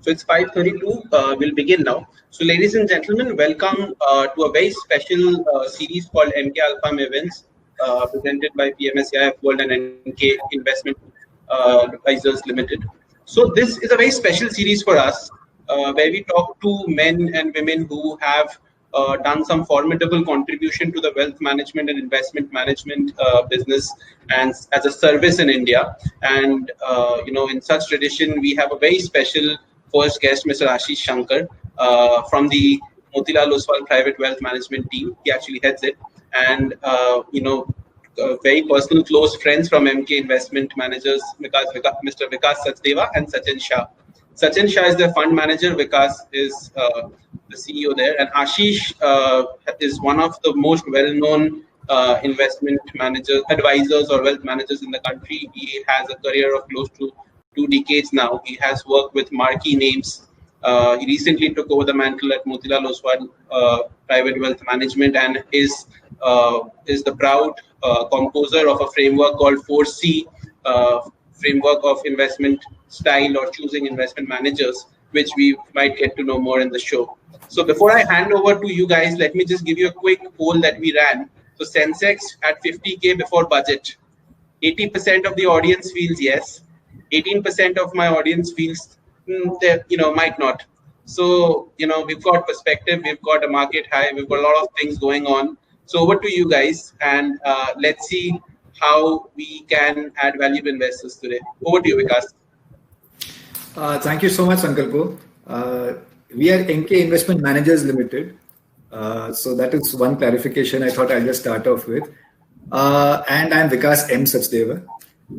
So it's 5:32. We'll begin now. So, ladies and gentlemen, welcome to a very special series called MK Alpha Events, presented by PMSCIF World and NK Investment Advisors Limited. So, this is a very special series for us, where we talk to men and women who have done some formidable contribution to the wealth management and investment management business and as a service in India. And in such tradition, we have a very special first guest, Mr. Ashish Shankar, from the Motilal Oswal Private Wealth Management team. He actually heads it, and very personal close friends from MK Investment Managers, Mr. Vikas Sachdeva and Sachin Shah. Sachin Shah is the fund manager. Vikas is the CEO there, and Ashish is one of the most well-known investment advisors or wealth managers in the country. He has a career of close to 2 decades now. He has worked with marquee names. He recently took over the mantle at Motilal Oswal Private Wealth Management and is the proud composer of a framework called 4C, framework of investment style or choosing investment managers, which we might get to know more in the show. So before I hand over to you guys, let me just give you a quick poll that we ran. So Sensex at 50K before budget. 80% of the audience feels yes. 18% of my audience feels that, might not. So, we've got perspective, we've got a market high, we've got a lot of things going on. So over to you guys, and let's see how we can add value to investors today. Over to you, Vikas. Thank you so much, Sankalpo. We are NK Investment Managers Limited. So that is one clarification I thought I'll just start off with. And I'm Vikas M. Sachdeva.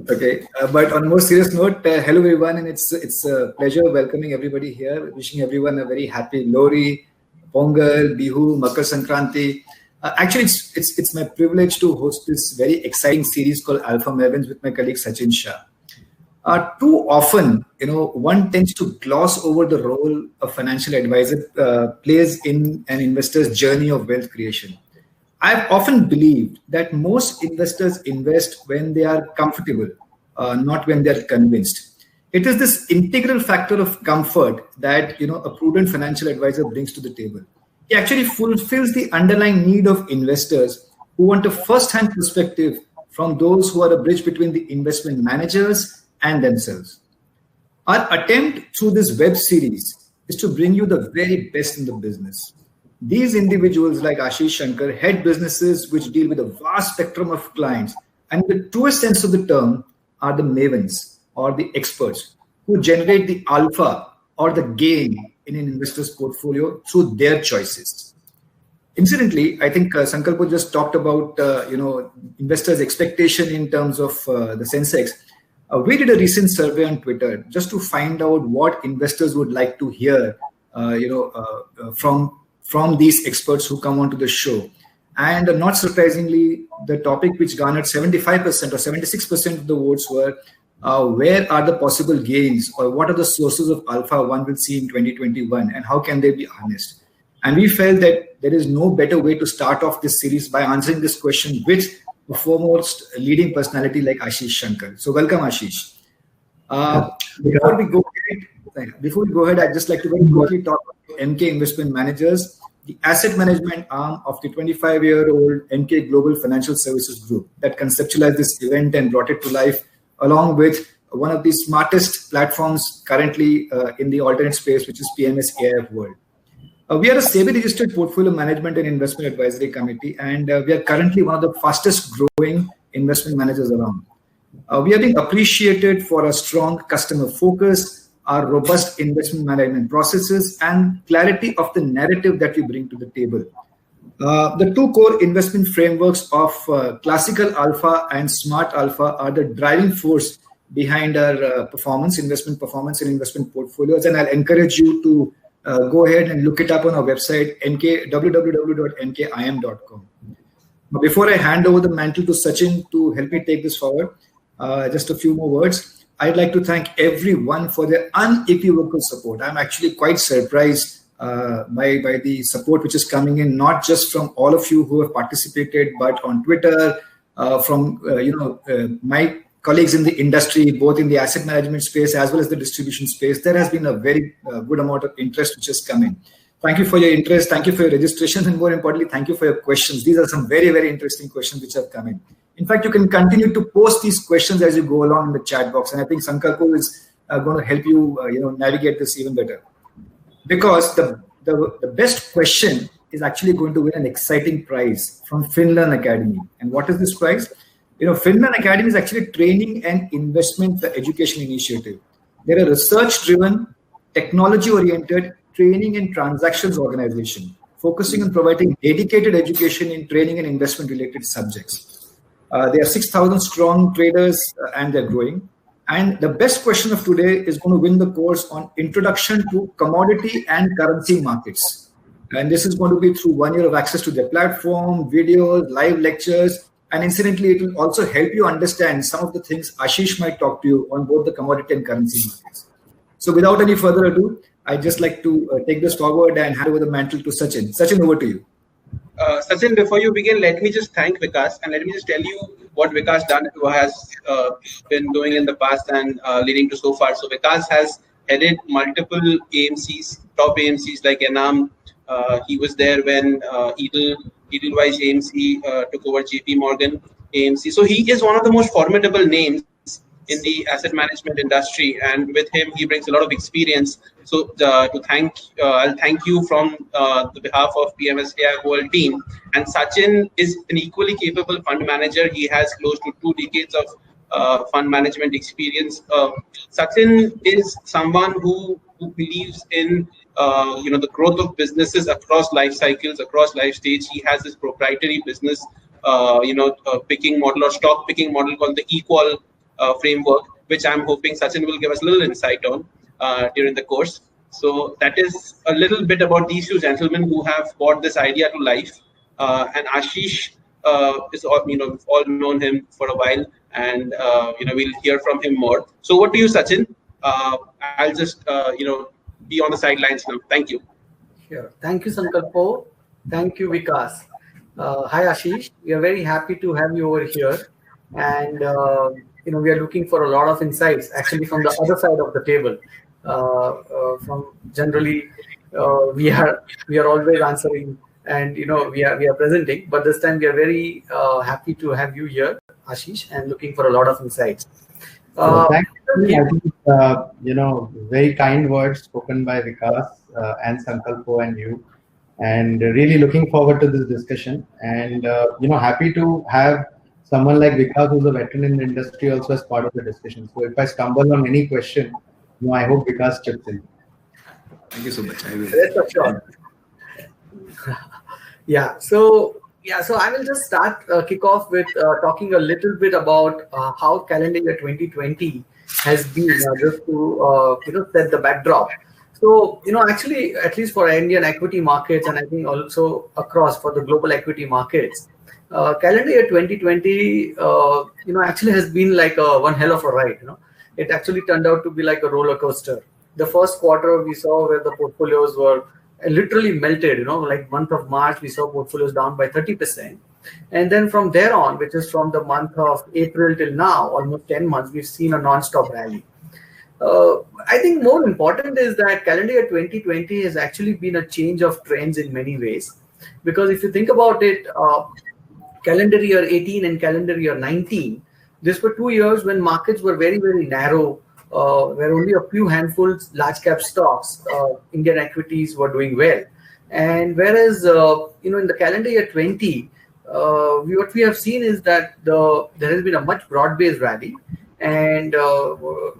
Okay, but on a more serious note, hello everyone, and it's a pleasure welcoming everybody here. Wishing everyone a very happy Lohri, Pongal, Bihu, Makar Sankranti. Actually, it's my privilege to host this very exciting series called Alpha Events with my colleague Sachin Shah. Too often, one tends to gloss over the role a financial advisor plays in an investor's journey of wealth creation. I've often believed that most investors invest when they are comfortable, not when they're convinced. It is this integral factor of comfort that a prudent financial advisor brings to the table. He actually fulfills the underlying need of investors who want a first-hand perspective from those who are a bridge between the investment managers and themselves. Our attempt through this web series is to bring you the very best in the business. These individuals like Ashish Shankar head businesses which deal with a vast spectrum of clients, and in the truest sense of the term are the mavens or the experts who generate the alpha or the gain in an investor's portfolio through their choices. Incidentally, I think Sankalpo just talked about investors' expectation in terms of the Sensex. We did a recent survey on Twitter just to find out what investors would like to hear, from these experts who come onto the show. And not surprisingly, the topic which garnered 75% or 76% of the votes were where are the possible gains or what are the sources of alpha one will see in 2021 and how can they be harnessed? And we felt that there is no better way to start off this series by answering this question with the foremost leading personality like Ashish Shankar. So welcome, Ashish. Before we go ahead, I'd just like to very quickly talk about MK Investment Managers, the asset management arm of the 25-year-old MK Global Financial Services Group that conceptualized this event and brought it to life, along with one of the smartest platforms currently in the alternate space, which is PMS AIF World. We are a SEBI-registered portfolio management and investment advisory committee, and we are currently one of the fastest growing investment managers around. We are being appreciated for a strong customer focus, our robust investment management processes, and clarity of the narrative that we bring to the table. The two core investment frameworks of classical alpha and smart alpha are the driving force behind our investment performance and investment portfolios. And I'll encourage you to go ahead and look it up on our website, www.mkim.com. Before I hand over the mantle to Sachin to help me take this forward, just a few more words. I'd like to thank everyone for their unequivocal support. I'm actually quite surprised by the support which is coming in, not just from all of you who have participated, but on Twitter, from my colleagues in the industry, both in the asset management space as well as the distribution space, there has been a very good amount of interest which has come in. Thank you for your interest. Thank you for your registration. And more importantly, thank you for your questions. These are some very, very interesting questions which have come in. In fact, you can continue to post these questions as you go along in the chat box. And I think Sankalpo is going to help you, navigate this even better. Because the best question is actually going to win an exciting prize from Finland Academy. And what is this prize? Finland Academy is actually training and investment education initiative. They're a research-driven, technology-oriented training and transactions organization, focusing on providing dedicated education in training and investment-related subjects. They are 6,000 strong traders and they're growing. And the best question of today is going to win the course on Introduction to Commodity and Currency Markets. And this is going to be through 1 year of access to their platform, videos, live lectures. And incidentally, it will also help you understand some of the things Ashish might talk to you on both the commodity and currency markets. So without any further ado, I'd just like to take this forward and hand over the mantle to Sachin. Sachin, over to you. Sachin, before you begin, let me just thank Vikas and let me just tell you what Vikas has been doing in the past and leading to so far. So Vikas has headed multiple AMCs, top AMCs like Enam. He was there when Edelweiss AMC took over JP Morgan AMC. So he is one of the most formidable names in the asset management industry, and with him, he brings a lot of experience. So I'll thank you from the behalf of PMSCI World team. And Sachin is an equally capable fund manager. He has close to 2 decades of fund management experience. Sachin is someone who believes in the growth of businesses across life cycles, across life stage. He has his proprietary business, picking model or stock picking model called the Equal framework, which I'm hoping Sachin will give us a little insight on during the course. So that is a little bit about these 2 gentlemen who have brought this idea to life. And Ashish is all known him for a while, and we'll hear from him more. So what do you, Sachin? I'll just be on the sidelines now. Thank you. Sure. Thank you, Sankalpo. Thank you, Vikas. Hi, Ashish. We are very happy to have you over here. And, we are looking for a lot of insights actually from the other side of the table. From generally, we are always answering and, we are presenting. But this time we are very happy to have you here, Ashish, and looking for a lot of insights. Thank you. I think, very kind words spoken by Vikas and Sankalpo and you, and really looking forward to this discussion. And happy to have someone like Vikas, who's a veteran in the industry, also as part of the discussion. So if I stumble on any question, I hope Vikas chips in. Thank you so much. I will. That's for sure. So I will just kick off with talking a little bit about how calendar year 2020 has been, just to set the backdrop. So actually, at least for Indian equity markets, and I think also across for the global equity markets, calendar year 2020 actually has been like one hell of a ride. It actually turned out to be like a roller coaster. The first quarter we saw where the portfolios were literally melted, like month of March, we saw portfolios down by 30%. And then from there on, which is from the month of April till now, almost 10 months, we've seen a non-stop rally. I think more important is that calendar year 2020 has actually been a change of trends in many ways. Because if you think about it, calendar year 18 and calendar year 19, these were 2 years when markets were very, very narrow, where only a few handfuls large cap stocks, Indian equities were doing well. And whereas, in the calendar year 20, what we have seen is that there has been a much broad-based rally. And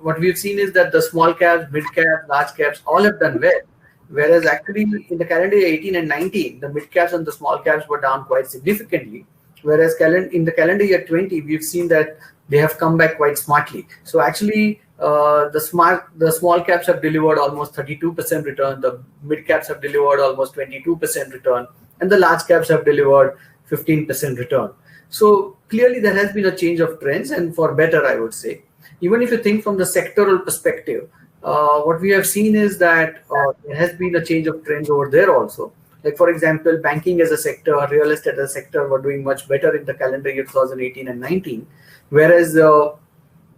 what we've seen is that the small caps, mid caps, large caps, all have done well. Whereas actually in the calendar year 18 and 19, the mid caps and the small caps were down quite significantly. Whereas in the calendar year 20, we've seen that they have come back quite smartly. So actually, the small caps have delivered almost 32% return, the mid caps have delivered almost 22% return, and the large caps have delivered 15% return. So clearly there has been a change of trends, and for better, I would say. Even if you think from the sectoral perspective, what we have seen is that there has been a change of trends over there also. Like, for example, banking as a sector, real estate as a sector were doing much better in the calendar year 2018 and 19, whereas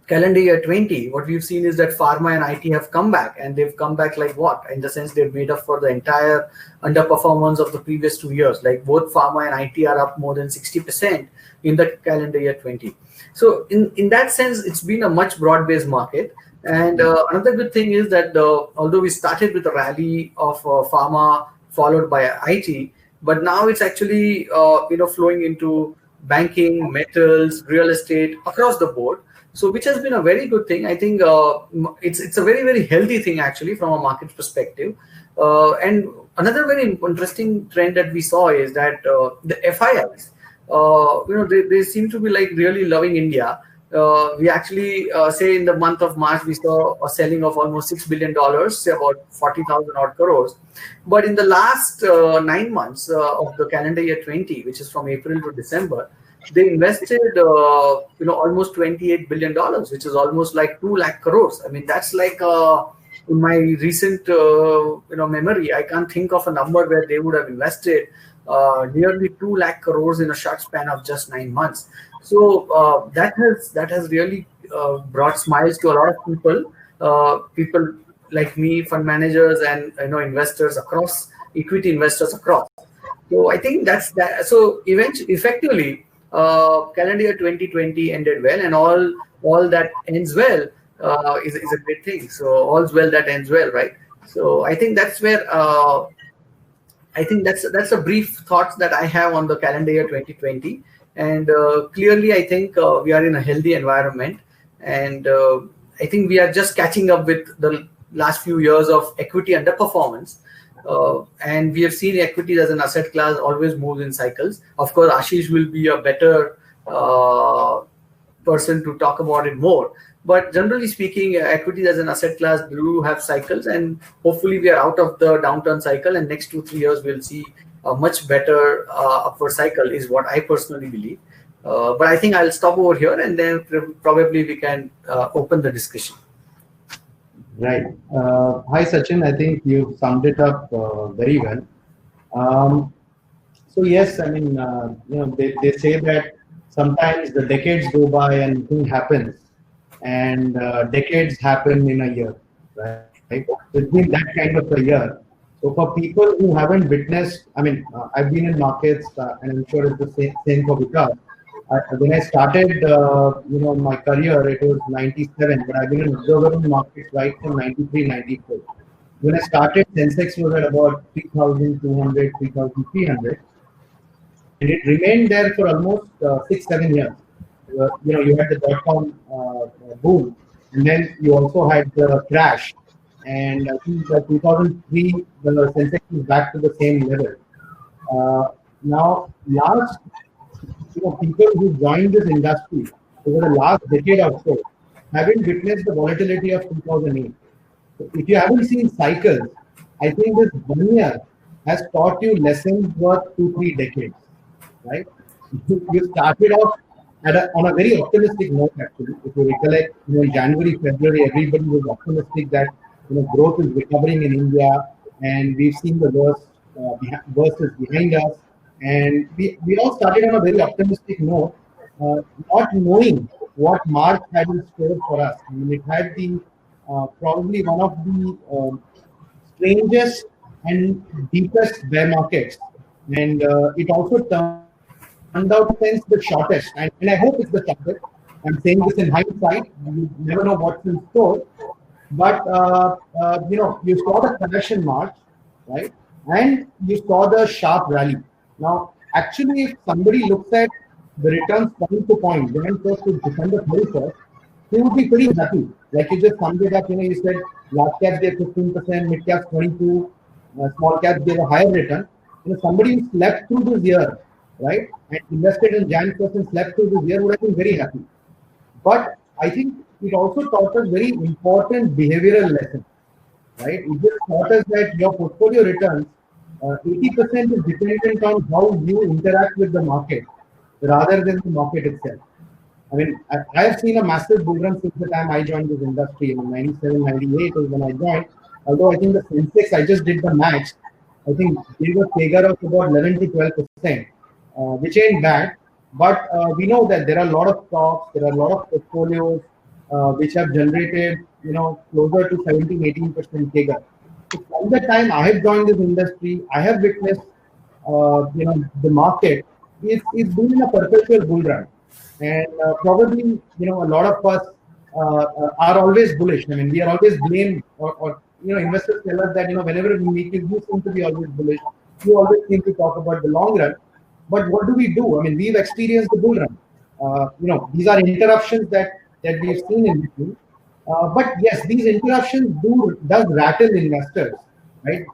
calendar year 20, what we've seen is that pharma and IT have come back, and they've come back like what? In the sense they've made up for the entire underperformance of the previous 2 years. Like both pharma and IT are up more than 60% in the calendar year 20. So in that sense, it's been a much broad-based market. And another good thing is that although we started with a rally of pharma followed by IT, but now it's actually flowing into banking, metals, real estate across the board. So which has been a very good thing. I think it's a very, very healthy thing actually from a market perspective. And another very interesting trend that we saw is that the FIIs, they seem to be like really loving India. We actually say in the month of March, we saw a selling of almost $6 billion, say about 40,000 odd crores. But in the last 9 months of the calendar year 20, which is from April to December, they invested, almost $28 billion, which is almost like 2 lakh crores. I mean, that's like in my recent, memory, I can't think of a number where they would have invested nearly 2 lakh crores in a short span of just 9 months. So that has really brought smiles to a lot of people like me, fund managers, and investors across, equity investors across. So I think that's that. So effectively, calendar year 2020 ended well, and all that ends well is a great thing. So all's well that ends well, right? So I think that's where I think that's a brief thoughts that I have on the calendar year 2020. And clearly, I think we are in a healthy environment, and I think we are just catching up with the last few years of equity underperformance. And we have seen equities as an asset class always moves in cycles. Of course, Ashish will be a better person to talk about it more. But generally speaking, equities as an asset class do have cycles, and hopefully we are out of the downturn cycle, and next 2-3 years we'll see a much better upward cycle is what I personally believe. But I think I'll stop over here, and then probably we can open the discussion. Right. Hi, Sachin. I think you summed it up very well. So yes, I mean, they say that sometimes the decades go by and nothing happens, and decades happen in a year, right? It's been that kind of a year. So for people who haven't witnessed, I mean, I've been in markets, and I'm sure it's the same for Vikas. When I started, my career, it was 97, but I've been an observer in markets right from 93, 94. When I started, Sensex was at about 3,200, 3,300, and it remained there for almost 6-7 years. You had the dot-com boom, and then you also had the crash. And I think 2003, the Sensex is back to the same level. Now, people who joined this industry over the last decade or so haven't witnessed the volatility of 2008. So if you haven't seen cycles, I think this 1 year has taught you lessons worth 2-3 decades, right? You started off on a very optimistic note, actually. If you recollect, in January, February, everybody was optimistic that growth is recovering in India, and we've seen the worst is behind us. And we all started on a very optimistic note, not knowing what March had in store for us. I mean, it had the probably one of the strangest and deepest bear markets, and it also turned out to the shortest. And I hope it's the shortest. I'm saying this in hindsight. You never know what's in store. But you saw the crash in March, right? And you saw the sharp rally. Now, actually, if somebody looks at the returns point to point, January 1st to December 31st, he would be pretty happy. Like you just summed it up, you said large caps gave 15%, mid caps 22%, small caps gave a higher return. Somebody who slept through this year, right, and invested in January 1st and slept through this year would have been very happy. But I think it also taught us very important behavioral lessons, right? It just taught us that your portfolio returns, 80% is dependent on how you interact with the market rather than the market itself. I mean, I have seen a massive bull run since the time I joined this industry. In 97, 98 is when I joined. Although I think the Sensex, I just did the math, I think gave a figure of about 11 to 12%, which ain't bad. But we know that there are a lot of stocks, there are a lot of portfolios, which have generated, closer to 17-18% CAGR. So from the time I have joined this industry, I have witnessed, the market is been in a perpetual bull run, and probably, a lot of us are always bullish. I mean, we are always blamed, or investors tell us that, whenever we meet you seem to be always bullish. You always seem to talk about the long run, but what do we do? I mean, we've experienced the bull run. These are interruptions that we've seen in between. But yes, these interruptions does rattle investors, right?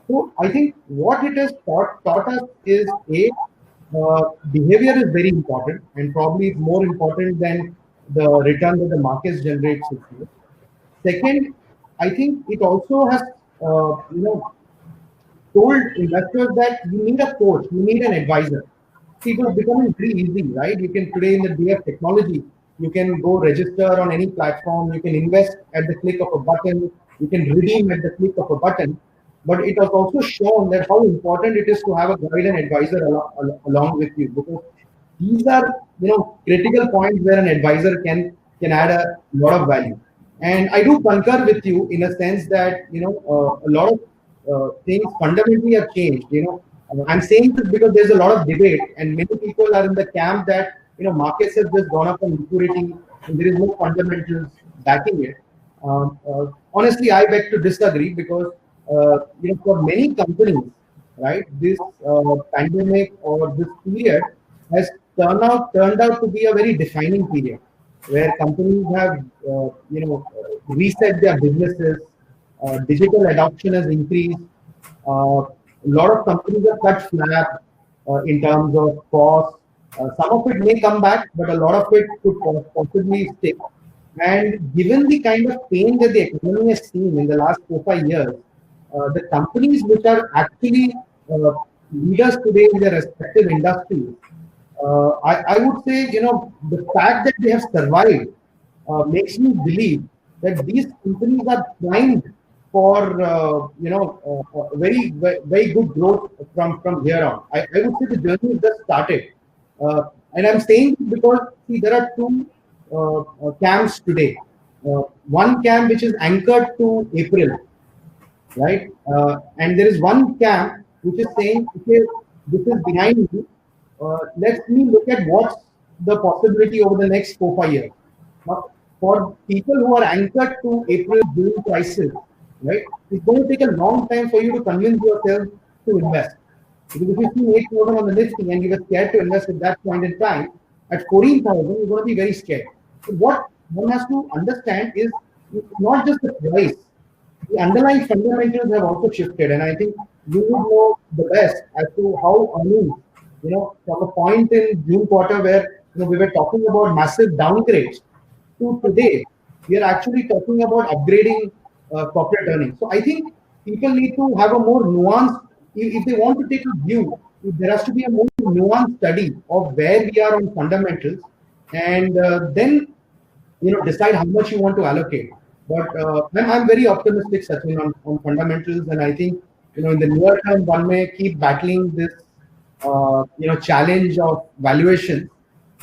So I think what it has taught us is behavior is very important, and probably it's more important than the return that the markets generate. Second, I think it also has told investors that you need a coach, you need an advisor. See, it was becoming very easy, right? You can today, in the day of technology, you can go register on any platform, you can invest at the click of a button, you can redeem at the click of a button. But it has also shown that how important it is to have a guide and advisor along with you, because these are critical points where an advisor can add a lot of value. And I do concur with you in a sense that a lot of things fundamentally have changed. I'm saying this because there's a lot of debate, and many people are in the camp that markets have just gone up on liquidity and there is no fundamentals backing it. Honestly, I beg to disagree, because for many companies, right, this pandemic or this period has turned out to be a very defining period, where companies have reset their businesses. Digital adoption has increased. A lot of companies have cut slack in terms of cost. Some of it may come back, but a lot of it could possibly stick. And given the kind of pain that the economy has seen in the last 4-5 years, the companies which are actually leaders today in their respective industries, I would say, the fact that they have survived makes me believe that these companies are primed for very, very good growth from here on. I would say the journey has just started, and I'm saying because, see, there are two camps today. One camp which is anchored to April, right? And there is one camp which is saying, okay, this is behind me. Let me look at what's the possibility over the next 4-5 years. Now, for people who are anchored to April June prices, right, it's going to take a long time for you to convince yourself to invest. Because if you see 8,000 on the Nifty and you were scared to invest at that point in time, at 14,000, you're going to be very scared. So what one has to understand is not just the price, the underlying fundamentals have also shifted, and I think you would know the best as to how earnings, from a point in June quarter where we were talking about massive downgrades, to today we are actually talking about upgrading corporate earnings. So I think people need to have a more nuanced, if they want to take a view, there has to be a more nuanced study of where we are on fundamentals, and then decide how much you want to allocate. But I'm very optimistic, Sachin, on fundamentals, and I think in the near term one may keep battling this challenge of valuation.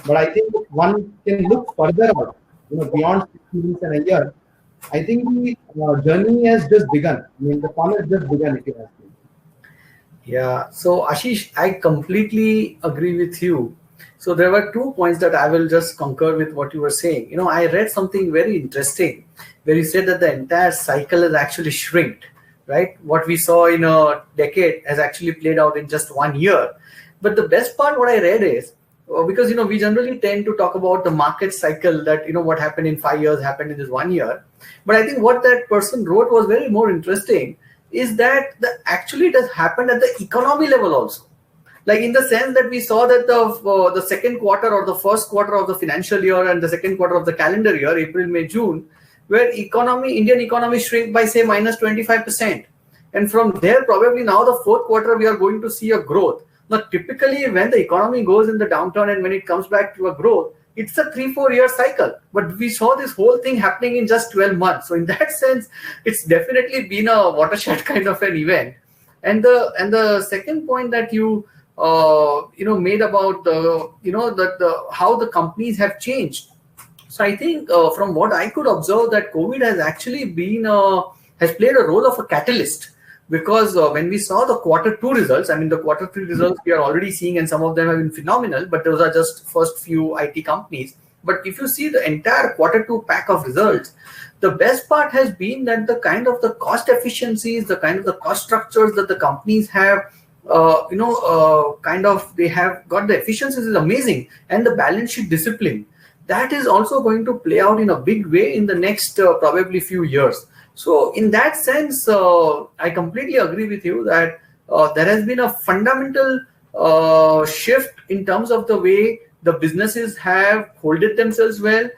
But I think one can look further out, beyond 6 months and a year. I think the journey has just begun. I mean, the fun has just begun, if you ask me. Yeah. So Ashish, I completely agree with you. So there were 2 points that I will just concur with what you were saying. I read something very interesting where you said that the entire cycle has actually shrinked, right? What we saw in a decade has actually played out in just 1 year. But the best part, what I read is, because we generally tend to talk about the market cycle, that what happened in 5 years happened in this 1 year. But I think what that person wrote was very more interesting, is that actually it has happened at the economy level also. Like, in the sense that we saw that the second quarter or the first quarter of the financial year and the second quarter of the calendar year, April, May, June, where Indian economy shrink by, say, minus 25%. And from there, probably now the fourth quarter, we are going to see a growth. Now, typically, when the economy goes in the downturn and when it comes back to a growth, it's a 3-4 year cycle. But we saw this whole thing happening in just 12 months. So in that sense, it's definitely been a watershed kind of an event. And the second point that you made about how the companies have changed. So I think from what I could observe, that COVID has actually been has played a role of a catalyst, because when we saw the Q2 results, I mean the Q3 results we are already seeing, and some of them have been phenomenal, but those are just first few IT companies. But if you see the entire Q2 pack of results, the best part has been that the kind of the cost efficiencies, the kind of the cost structures that the companies have, they have got the efficiencies is amazing, and the balance sheet discipline, that is also going to play out in a big way in the next probably few years. So in that sense, I completely agree with you that there has been a fundamental shift in terms of the way the businesses have holded themselves well.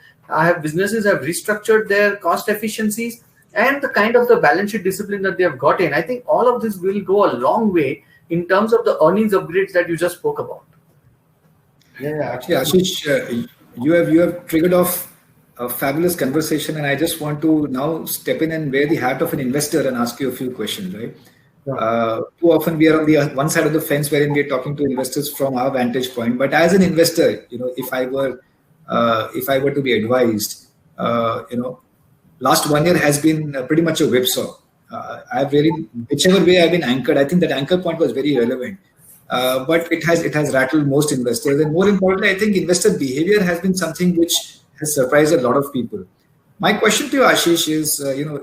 Businesses have restructured their cost efficiencies, and the kind of the balance sheet discipline that they have gotten. I think all of this will go a long way in terms of the earnings upgrades that you just spoke about. Yeah, actually, Ashish, you have triggered off a fabulous conversation, and I just want to now step in and wear the hat of an investor and ask you a few questions, right? Yeah. Too often we are on the one side of the fence wherein we are talking to investors from our vantage point. But as an investor, if I were to be advised, last 1 year has been pretty much a whipsaw. Whichever way I've been anchored, I think that anchor point was very relevant. But it has rattled most investors, and more importantly, I think investor behavior has been something which has surprised a lot of people. My question to you, Ashish, is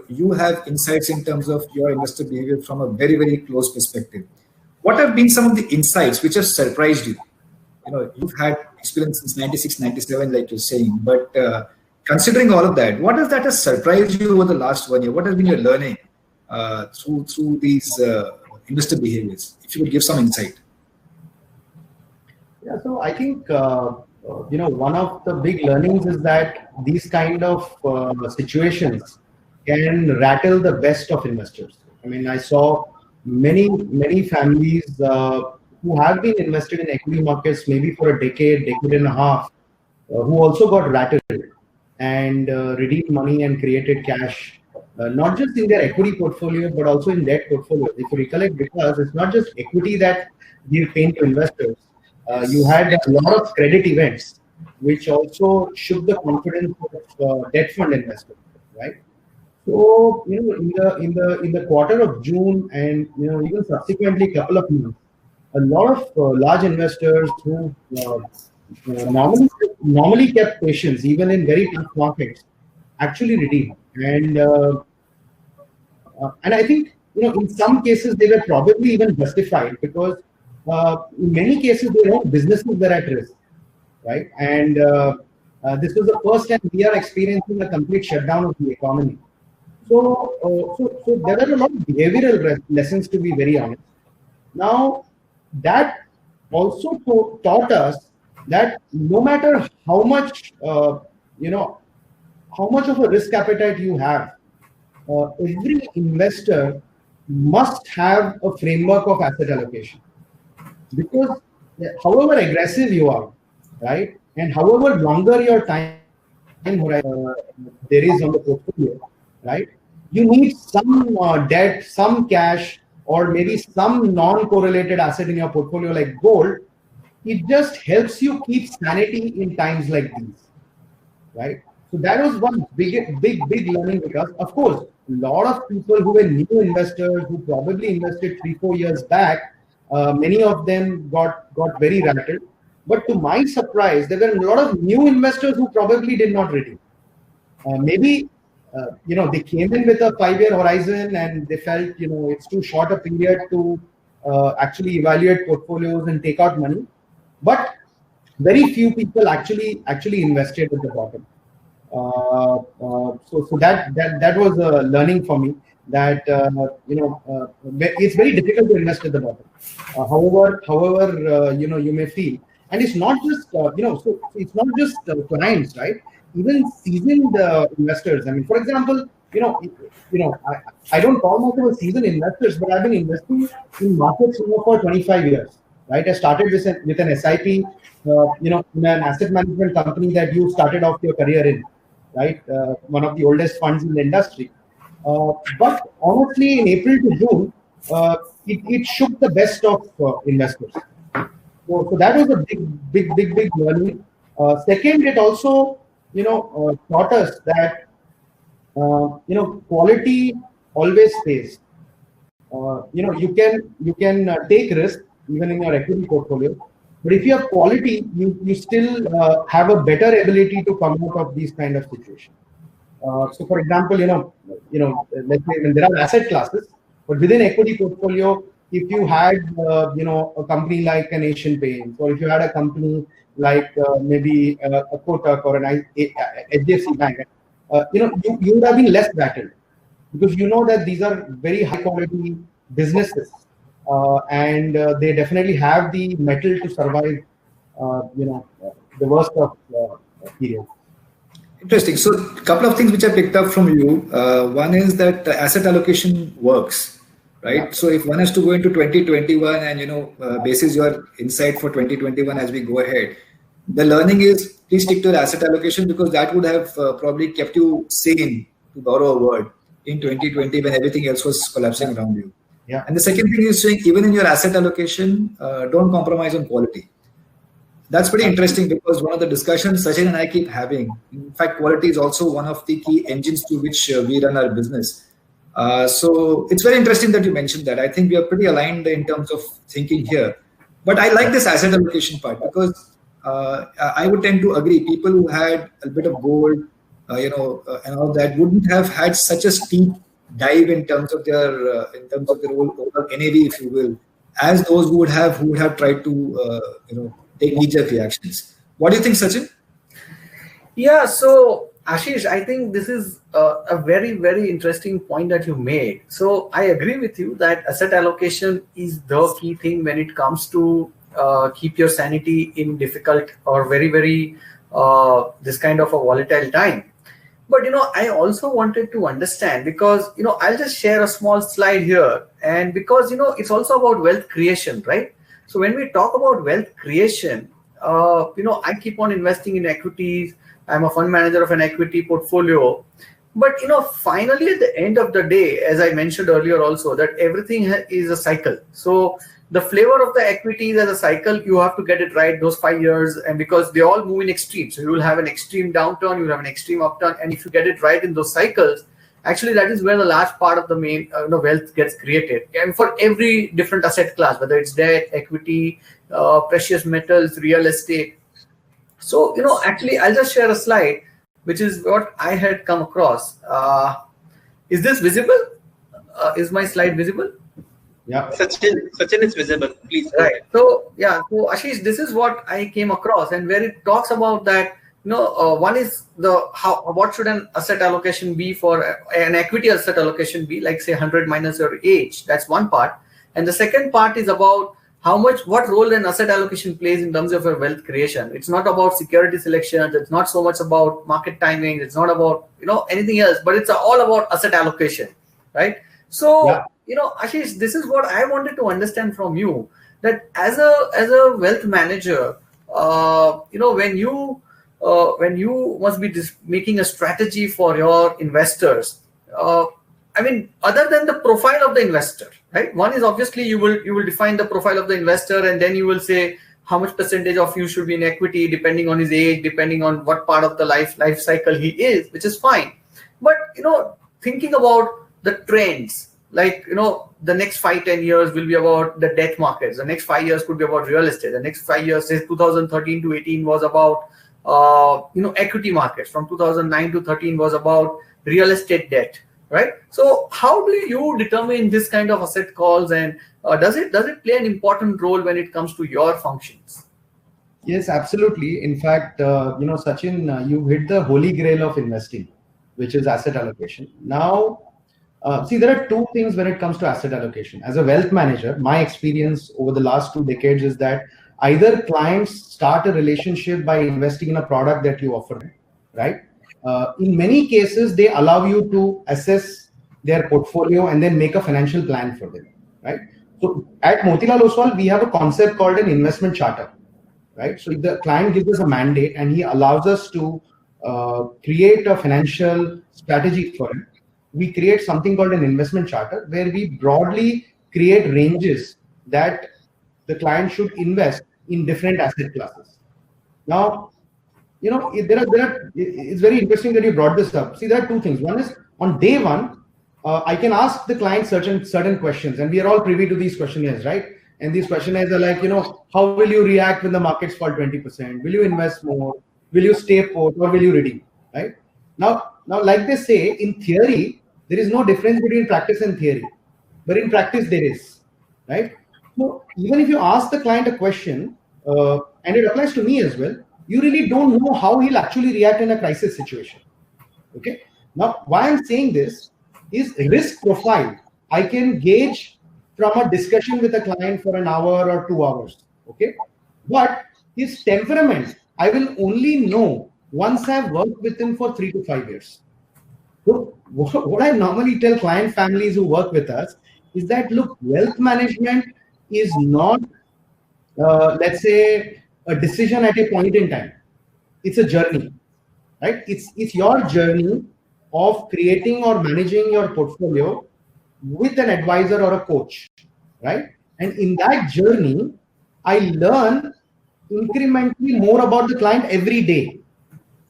you have insights in terms of your investor behavior from a very, very close perspective. What have been some of the insights which have surprised you? You've had experience since 96, 97, like you're saying, but considering all of that, what has surprised you over the last 1 year? What has been your learning through these investor behaviors? If you would give some insight. Yeah, so I think one of the big learnings is that these kind of situations can rattle the best of investors. I mean, I saw many families who have been invested in equity markets maybe for a decade and a half, who also got rattled and redeemed money and created cash, not just in their equity portfolio, but also in debt portfolio. If you recollect, because it's not just equity that give pain to investors. You had a lot of credit events, which also shook the confidence of debt fund investors, right? So in the quarter of June, and even subsequently couple of months, a lot of large investors who normally kept patience even in very tough markets actually redeemed, and I think in some cases they were probably even justified, because in many cases their own businesses were at risk, right? And this was the first time we are experiencing a complete shutdown of the economy. So there are a lot of behavioral lessons, to be very honest. Now, that also taught us that no matter how much how much of a risk appetite you have, every investor must have a framework of asset allocation. Because however aggressive you are, right, and however longer your time horizon there is on the portfolio, right, you need some debt, some cash, or maybe some non-correlated asset in your portfolio like gold. It just helps you keep sanity in times like these, right? So that was one big learning, because of course a lot of people who were new investors, who probably invested 3-4 years back, many of them got very rattled. But to my surprise, there were a lot of new investors who probably did not redeem. Maybe they came in with a 5-year horizon and they felt it's too short a period to actually evaluate portfolios and take out money. But very few people actually invested at the bottom. So that was a learning for me, that it's very difficult to invest at the bottom. However, you may feel, and it's not just so it's not just clients, right? Even seasoned investors. I mean, for example, I don't call myself a seasoned investors, but I've been investing in markets for 25 years, right? I started with an SIP, in an asset management company that you started off your career in, right? One of the oldest funds in the industry. But honestly, in April to June, it shook the best of investors. So that was a big learning. Second, it also taught us that quality always pays. You can take risk even in your equity portfolio, but if you have quality, you still have a better ability to come out of these kind of situations. So, for example, let's say when there are asset classes, but within equity portfolio, if you had a company like an Asian Paints, or if you had a company like maybe a Kotak or an HDFC Bank, you would have been less battled, because you know that these are very high quality businesses, and they definitely have the mettle to survive the worst of periods. Interesting. So a couple of things which I picked up from you. One is that asset allocation works, right? Yeah. So if one has to go into 2021 and, basis your insight for 2021 as we go ahead, the learning is please stick to the asset allocation, because that would have probably kept you sane, to borrow a word, in 2020 when everything else was collapsing around you. Yeah. And the second thing is saying, even in your asset allocation, don't compromise on quality. That's pretty interesting, because one of the discussions Sachin and I keep having, in fact, quality is also one of the key engines to which we run our business. So it's very interesting that you mentioned that. I think we are pretty aligned in terms of thinking here. But I like this asset allocation part, because I would tend to agree. People who had a bit of gold, and all that wouldn't have had such a steep dive in terms of their overall NAV, if you will, as those who would have tried to take knee-jerk reactions. What do you think, Sachin? Yeah, so Ashish, I think this is a very, very interesting point that you made. So I agree with you that asset allocation is the key thing when it comes to keep your sanity in difficult or very, very this kind of a volatile time. But, I also wanted to understand, because, I'll just share a small slide here. And because, it's also about wealth creation, right? So when we talk about wealth creation, I keep on investing in equities. I'm a fund manager of an equity portfolio. But, finally, at the end of the day, as I mentioned earlier also, that everything is a cycle. So the flavor of the equities as a cycle, you have to get it right those 5 years, and because they all move in extremes. So you will have an extreme downturn, you will have an extreme upturn. And if you get it right in those cycles, actually, that is where the large part of the main wealth gets created. And for every different asset class, whether it's debt, equity, precious metals, real estate. So, actually, I'll just share a slide, which is what I had come across. Is this visible? Is my slide visible? Yeah. Sachin is visible. Please. Right. So, yeah. So, Ashish, this is what I came across, and where it talks about that. One is what should an asset allocation be for an equity asset allocation be, like say 100 minus your age. That's one part. And the second part is about what role an asset allocation plays in terms of your wealth creation. It's not about security selection. It's not so much about market timing. It's not about, anything else, but it's all about asset allocation, right? So, yeah. Ashish, this is what I wanted to understand from you, that as a wealth manager, when you must be making a strategy for your investors, other than the profile of the investor, right? One is obviously you will define the profile of the investor, and then you will say how much percentage of you should be in equity, depending on his age, depending on what part of the life cycle he is, which is fine. But thinking about the trends, like the next 5-10 years will be about the debt markets. The next 5 years could be about real estate. The next 5 years, say 2013 to 18, was about equity markets. From 2009 to 13 was about real estate debt, right? So how do you determine this kind of asset calls, and does it play an important role when it comes to your functions? Yes, absolutely. In fact, Sachin, you hit the holy grail of investing, which is asset allocation. Now, see, there are two things when it comes to asset allocation. As a wealth manager, my experience over the last 2 decades is that either clients start a relationship by investing in a product that you offer them, right? In many cases, they allow you to assess their portfolio and then make a financial plan for them, right? So at Motilal Oswal, we have a concept called an investment charter, right? So if the client gives us a mandate and he allows us to create a financial strategy for him, we create something called an investment charter, where we broadly create ranges that the client should invest in different asset classes. Now, it's very interesting that you brought this up. See, there are two things. One is on day one, I can ask the client certain questions, and we are all privy to these questionnaires, right? And these questionnaires are like, how will you react when the markets fall 20%? Will you invest more? Will you stay put, or will you redeem? Right? Now, like they say, in theory, there is no difference between practice and theory, but in practice there is, right? So even if you ask the client a question, and it applies to me as well, you really don't know how he'll actually react in a crisis situation. Okay. Now, why I'm saying this is risk profile. I can gauge from a discussion with a client for an hour or 2 hours. Okay. But his temperament, I will only know once I've worked with him for 3 to 5 years. So what I normally tell client families who work with us is that, look, wealth management is not, let's say, a decision at a point in time. It's a journey, right? It's your journey of creating or managing your portfolio with an advisor or a coach, right? And in that journey, I learn incrementally more about the client every day.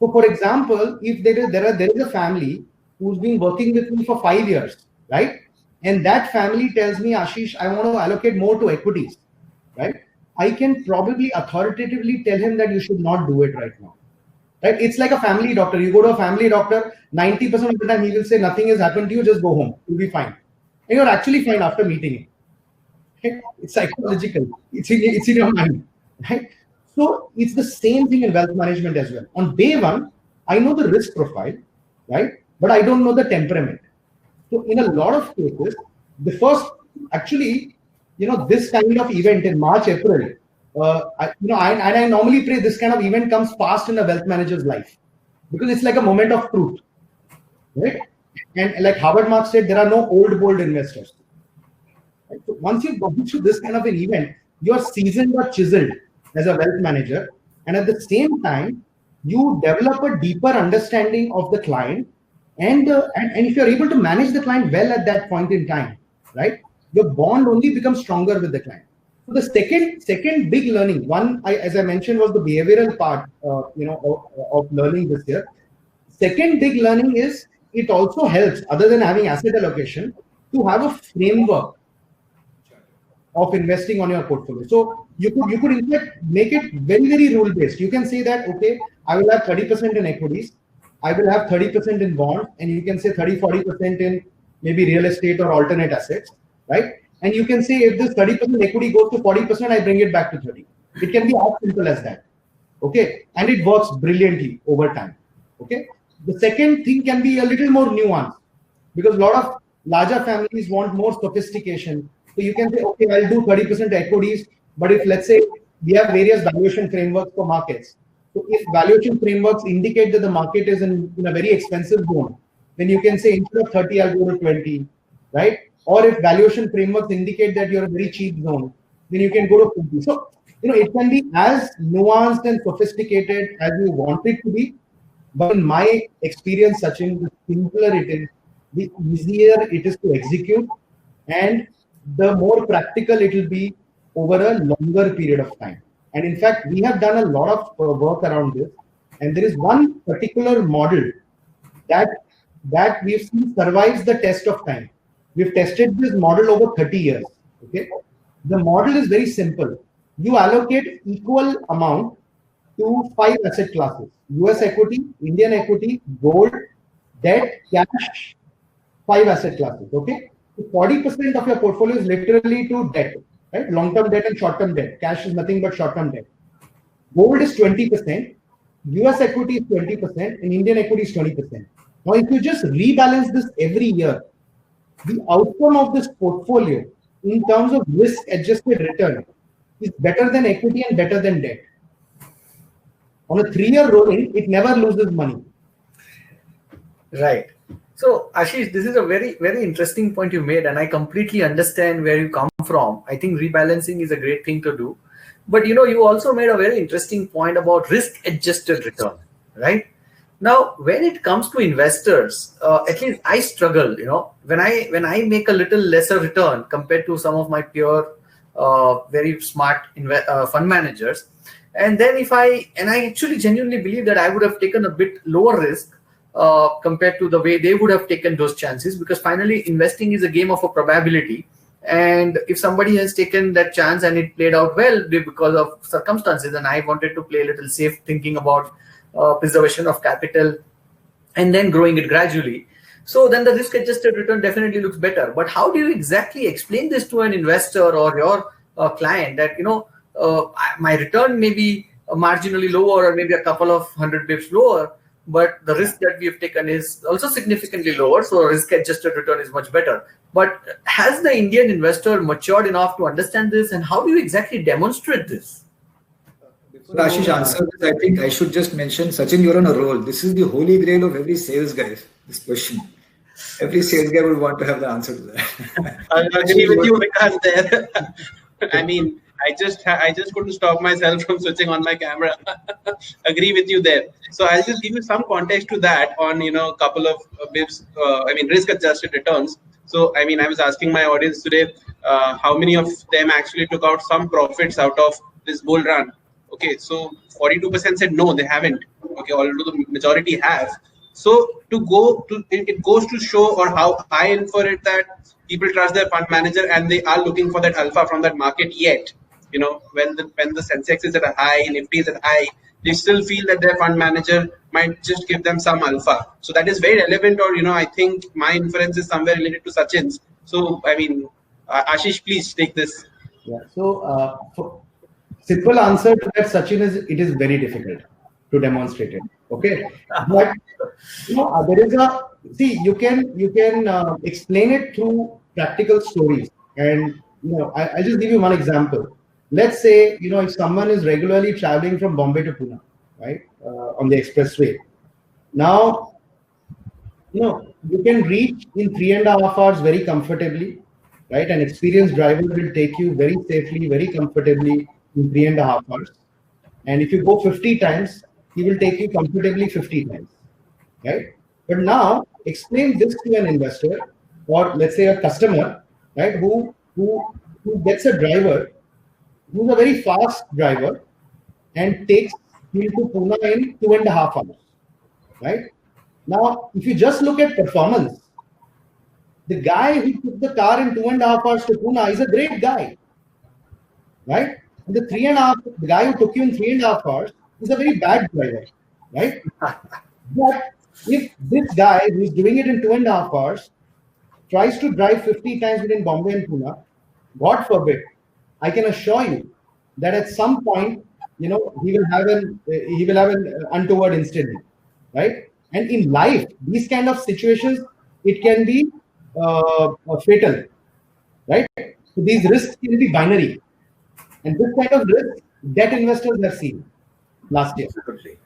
So, for example, if there is a family who's been working with me for 5 years, right? And that family tells me, Ashish, I want to allocate more to equities, right? I can probably authoritatively tell him that you should not do it right now, right? It's like a family doctor. You go to a family doctor, 90% of the time he will say nothing has happened to you, just go home, you'll be fine. And you're actually fine after meeting him. Okay? It's psychological. It's in your mind, right? So it's the same thing in wealth management as well. On day one, I know the risk profile, right? But I don't know the temperament. So in a lot of cases, the first, actually, this kind of event in March, April, I normally pray this kind of event comes fast in a wealth manager's life, because it's like a moment of truth, right? And like Howard Marks said, there are no old, bold investors. Right? So once you've gone through this kind of an event, you're seasoned or chiseled as a wealth manager. And at the same time, you develop a deeper understanding of the client. And if you're able to manage the client well at that point in time, right, your bond only becomes stronger with the client. So the second big learning, as I mentioned, was the behavioral part, of learning this year. Second big learning is it also helps, other than having asset allocation, to have a framework of investing on your portfolio. So you could in fact make it very, very rule based. You can say that, okay, I will have 30% in equities, I will have 30% in bonds, and you can say 30-40% in maybe real estate or alternate assets, right? And you can say if this 30% equity goes to 40%, I bring it back to 30. It can be as simple as that, okay? And it works brilliantly over time, okay? The second thing can be a little more nuanced, because a lot of larger families want more sophistication. So you can say, okay, I'll do 30% equities, but if, let's say, we have various valuation frameworks for markets. So if valuation frameworks indicate that the market is in a very expensive zone, then you can say instead of 30, I'll go to 20, right? Or if valuation frameworks indicate that you're a very cheap zone, then you can go to 50. So, it can be as nuanced and sophisticated as you want it to be. But in my experience, Sachin, the simpler it is, the easier it is to execute, and the more practical it will be over a longer period of time. And in fact, we have done a lot of work around this. And there is one particular model that we've seen survives the test of time. We've tested this model over 30 years. Okay, the model is very simple. You allocate equal amount to 5 asset classes: US equity, Indian equity, gold, debt, cash, 5 asset classes. Okay, so 40% of your portfolio is literally to debt, right? Long-term debt and short-term debt. Cash is nothing but short-term debt. Gold is 20%, US equity is 20%, and Indian equity is 20%. Now, if you just rebalance this every year, the outcome of this portfolio in terms of risk-adjusted return is better than equity and better than debt. On a 3-year rolling, it never loses money. Right. So, Ashish, this is a very, very interesting point you made, and I completely understand where you come from. I think rebalancing is a great thing to do. But, you also made a very interesting point about risk-adjusted return, right? Now, when it comes to investors, at least I struggle, when I make a little lesser return compared to some of my peer, very smart fund managers, And then I actually genuinely believe that I would have taken a bit lower risk compared to the way they would have taken those chances, because finally investing is a game of a probability. And if somebody has taken that chance and it played out well because of circumstances, and I wanted to play a little safe, thinking about preservation of capital and then growing it gradually, so then the risk adjusted return definitely looks better. But how do you exactly explain this to an investor or your client that, my return may be marginally lower or maybe a couple of 100 bips lower, but the risk that we have taken is also significantly lower, so risk adjusted return is much better. But has the Indian investor matured enough to understand this, and how do you exactly demonstrate this? Before Ashish answers this, I think I should just mention, Sachin, you're on a roll. This is the holy grail of every sales guy, this question. Every sales guy would want to have the answer to that. I agree with you, Vikas, there. I mean, I just couldn't stop myself from switching on my camera. Agree with you there. So I'll just give you some context to that on, a couple of bips, risk-adjusted returns. So, I was asking my audience today, how many of them actually took out some profits out of this bull run? Okay, so 42% said no, they haven't. Okay, although the majority have. So it goes to show, or how I infer it, that people trust their fund manager and they are looking for that alpha from that market yet. When the Sensex is at a high, Nifty is at a high, they still feel that their fund manager might just give them some alpha. So that is very relevant, or, I think my inference is somewhere related to Sachin's. So, Ashish, please take this. Yeah. So, simple answer to that, Sachin, is it is very difficult to demonstrate it. Okay. But, there is you can explain it through practical stories. And, I'll just give you one example. Let's say, if someone is regularly traveling from Bombay to Pune, right, on the expressway. Now, you can reach in 3.5 hours very comfortably, right? An experienced driver will take you very safely, very comfortably in 3.5 hours. And if you go 50 times, he will take you comfortably 50 times, right? But now, explain this to an investor, or let's say a customer, right, who gets a driver who's a very fast driver and takes him to Pune in 2.5 hours, right? Now, if you just look at performance, the guy who took the car in 2.5 hours to Pune is a great guy, right? And the guy who took you in 3.5 hours is a very bad driver, right? But if this guy who is doing it in 2.5 hours tries to drive 50 times between Bombay and Pune, God forbid, I can assure you that at some point, he will have an untoward incident, right? And in life, these kind of situations, it can be fatal, right? So these risks can be binary, and this kind of risk debt investors have seen last year.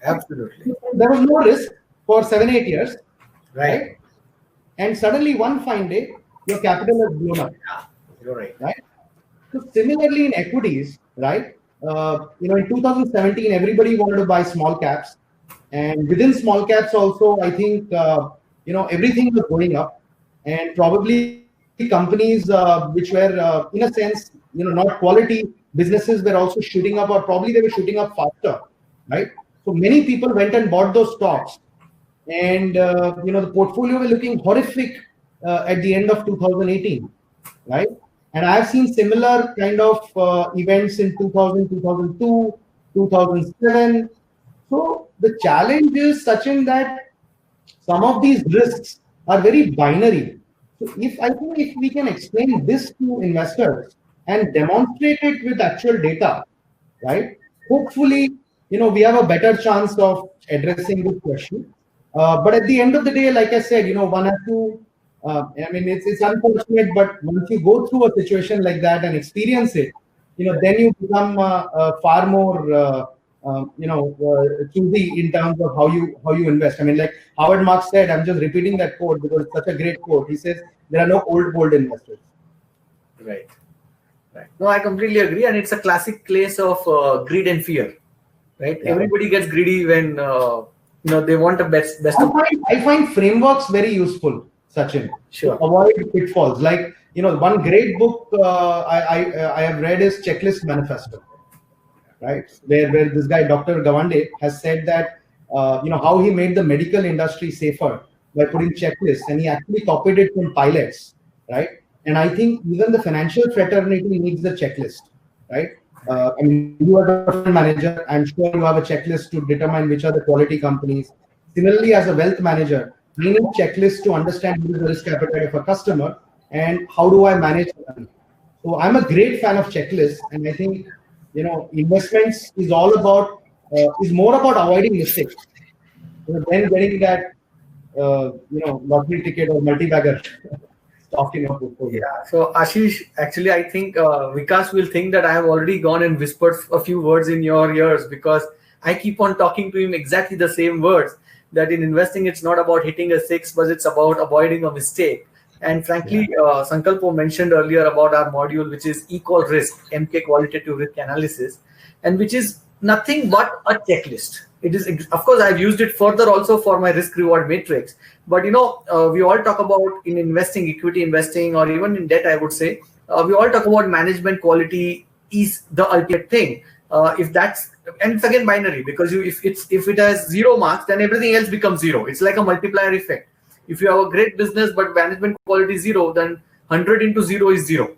Absolutely. There was no risk for 7-8 years, right? And suddenly one fine day, your capital has blown up. You're right. Right. So similarly in equities, right? In 2017, everybody wanted to buy small caps, and within small caps also, I think everything was going up, and probably companies which were in a sense not quality businesses were also shooting up, or probably they were shooting up faster, right? So many people went and bought those stocks, and the portfolio were looking horrific at the end of 2018, right? And I've seen similar kind of events in 2000, 2002, 2007. So the challenge is such in that some of these risks are very binary. So if we can explain this to investors and demonstrate it with actual data, right? Hopefully, we have a better chance of addressing this question. But at the end of the day, like I said, one has to. It's unfortunate, but once you go through a situation like that and experience it, then you become far more, choosy in terms of how you invest. Like Howard Marks said, I'm just repeating that quote because it's such a great quote. He says, there are no old gold investors. Right. No, I completely agree. And it's a classic case of greed and fear, right? Yeah. Everybody gets greedy when, they want the best. I find frameworks very useful, Sachin. Sure. To avoid pitfalls. One great book I have read is Checklist Manifesto. right? Where this guy, Dr. Gawande, has said that, how he made the medical industry safer by putting checklists, and he actually copied it from pilots, right? And I think even the financial fraternity needs the checklist, right? I mean, you are the fund manager. I'm sure you have a checklist to determine which are the quality companies. Similarly, as a wealth manager, we need checklists to understand what is the risk appetite of a customer and how do I manage money. So I'm a great fan of checklists, and I think investments is all about is more about avoiding mistakes than getting that lottery ticket or multi-bagger stock in your portfolio. Yeah. So Ashish, actually, I think Vikas will think that I have already gone and whispered a few words in your ears, because I keep on talking to him exactly the same words, that in investing, it's not about hitting a 6, but it's about avoiding a mistake. And frankly, Sankalpo mentioned earlier about our module, which is Equal Risk, MK Qualitative Risk Analysis, and which is nothing but a checklist. It is, of course, I've used it further also for my risk reward matrix. But we all talk about in investing, equity investing, or even in debt, I would say, we all talk about management quality is the ultimate thing. If that's, and it's again binary, because if it has 0 marks, then everything else becomes 0. It's like a multiplier effect. If you have a great business but management quality is 0, then 100 into 0 is 0,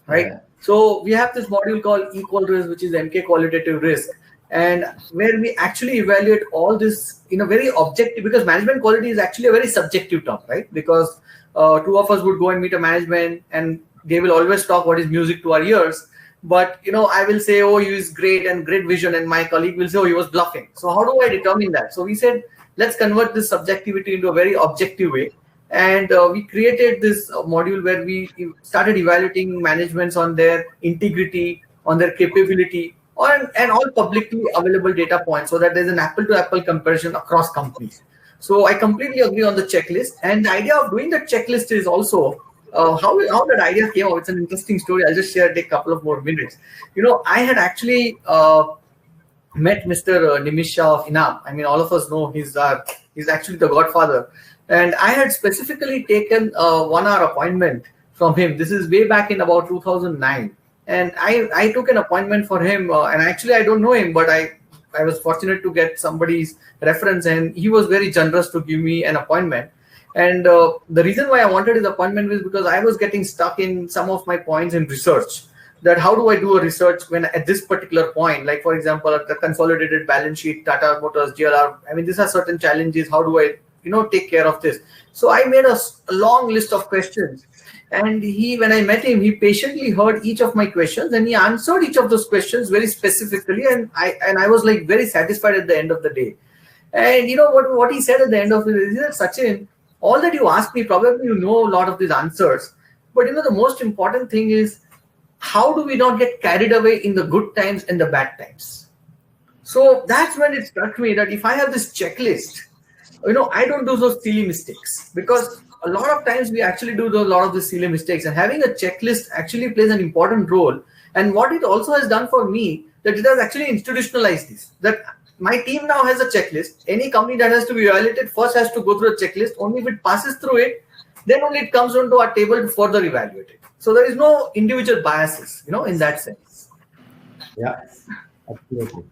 right? Yeah. So we have this module called Equal Risk, which is MK Qualitative Risk, and where we actually evaluate all this in a very objective, because management quality is actually a very subjective term, right? Because 2 of us would go and meet a management and they will always talk what is music to our ears. But I will say, oh, he is great and great vision, and my colleague will say, oh, he was bluffing. So how do I determine that? So we said, let's convert this subjectivity into a very objective way. And we created this module where we started evaluating managements on their integrity, on their capability, and all publicly available data points, so that there's an apple-to-apple comparison across companies. So I completely agree on the checklist. And the idea of doing the checklist is also how that idea came out. It's an interesting story. I'll just share it, take a couple of more minutes. I had actually met Mr. Nimish Shah of Inam. I mean, all of us know he's actually the godfather. And I had specifically taken a 1-hour appointment from him. This is way back in about 2009. And I took an appointment for him. And actually, I don't know him, but I was fortunate to get somebody's reference. And he was very generous to give me an appointment. And the reason why I wanted his appointment was because I was getting stuck in some of my points in research. That how do I do a research when at this particular point, like for example, at the consolidated balance sheet, Tata Motors, JLR, I mean, these are certain challenges. How do I, take care of this? So I made a long list of questions. And when I met him, he patiently heard each of my questions and he answered each of those questions very specifically. And I was like very satisfied at the end of the day. And what he said at the end of it is that, Sachin, all that you asked me, probably a lot of these answers. But the most important thing is, how do we not get carried away in the good times and the bad times? So that's when it struck me that if I have this checklist, I don't do those silly mistakes, because a lot of times we actually do a lot of the silly mistakes, and having a checklist actually plays an important role. And what it also has done for me, that it has actually institutionalized this, that my team now has a checklist. Any company that has to be evaluated first has to go through a checklist. Only if it passes through it, then only it comes onto our table to further evaluate it. So there is no individual biases, in that sense. Yeah, absolutely.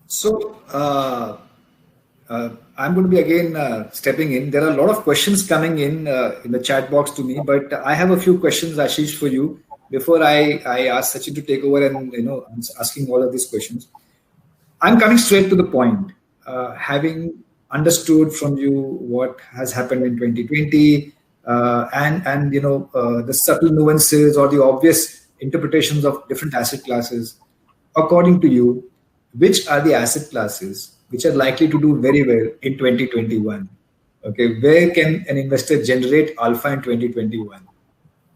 So I'm going to be again stepping in. There are a lot of questions coming in the chat box to me, but I have a few questions, Ashish, for you before I ask Sachin to take over and asking all of these questions. I'm coming straight to the point. Having understood from you what has happened in 2020. And the subtle nuances or the obvious interpretations of different asset classes. According to you, which are the asset classes which are likely to do very well in 2021? Okay, where can an investor generate alpha in 2021?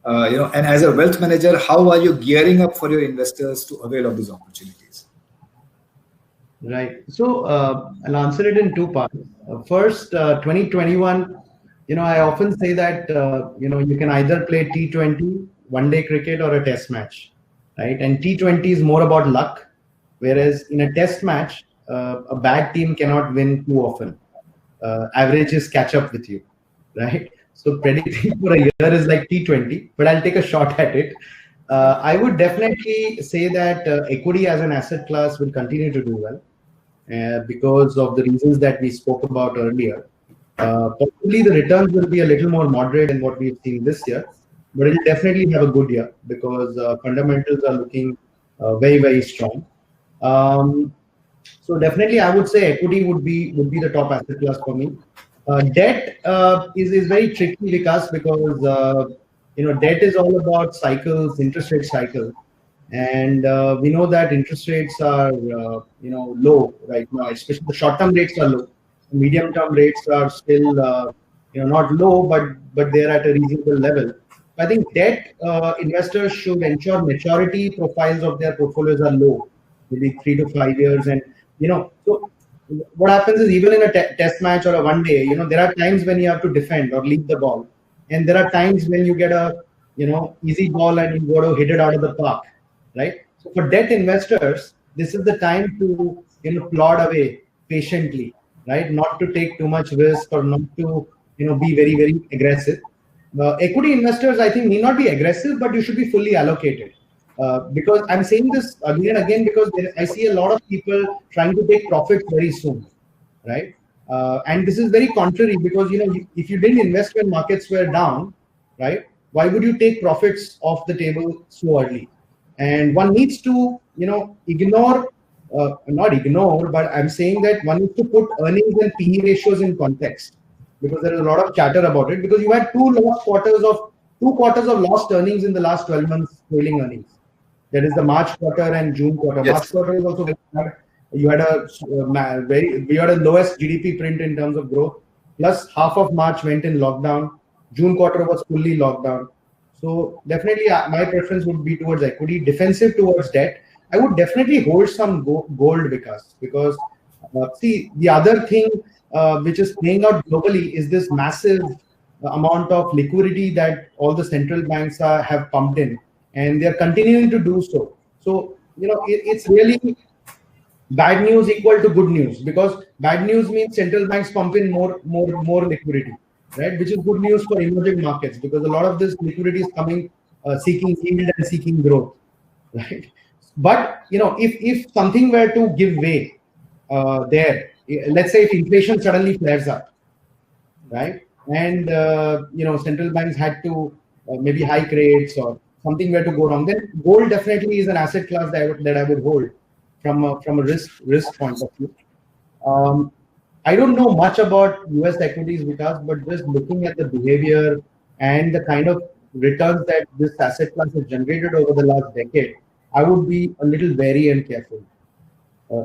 And as a wealth manager, how are you gearing up for your investors to avail of these opportunities? Right. So I'll answer it in 2 parts. First, 2021. I often say that, you can either play T20, one-day cricket, or a test match, right? And T20 is more about luck, whereas in a test match, a bad team cannot win too often. Averages catch up with you, right? So predicting for a year is like T20, but I'll take a shot at it. I would definitely say that equity as an asset class will continue to do well because of the reasons that we spoke about earlier. Possibly the returns will be a little more moderate than what we've seen this year, but it'll definitely have a good year because fundamentals are looking very, very strong. So definitely, I would say equity would be the top asset class for me. Debt is very tricky with us because debt is all about cycles, interest rate cycles, and we know that interest rates are low right now. Especially the short-term rates are low. Medium-term rates are still not low, but they're at a reasonable level. I think debt investors should ensure maturity profiles of their portfolios are low, maybe 3 to 5 years, and so what happens is even in a test match or a one day, there are times when you have to defend or leave the ball, and there are times when you get a easy ball and you got to hit it out of the park, right? So for debt investors, this is the time to plod away patiently, right? Not to take too much risk or not to be very, very aggressive. Equity investors, I think, need not be aggressive, but you should be fully allocated. Because I'm saying this again and again because I see a lot of people trying to take profits very soon, right? And this is very contrary because if you didn't invest when markets were down, right? Why would you take profits off the table so early? And one needs to ignore, not ignore, but I'm saying that one needs to put earnings and PE ratios in context because there is a lot of chatter about it because you had two quarters of lost earnings in the last 12 months trailing earnings. That is the March quarter and June quarter. Yes. March quarter is also very bad. You had we had a lowest GDP print in terms of growth. Plus half of March went in lockdown. June quarter was fully locked down. So definitely my preference would be towards equity, defensive towards debt. I would definitely hold some gold because see, the other thing which is playing out globally is this massive amount of liquidity that all the central banks have pumped in. And they're continuing to do so. So, it's really bad news equal to good news because bad news means central banks pump in more liquidity, right? Which is good news for emerging markets because a lot of this liquidity is coming seeking yield and seeking growth, right? But, if something were to give way there, let's say if inflation suddenly flares up, right? And, central banks had to maybe hike rates or something were to go wrong, then gold definitely is an asset class that I would hold from a risk point of view. I don't know much about US equities because, but just looking at the behavior and the kind of returns that this asset class has generated over the last decade, I would be a little wary and careful.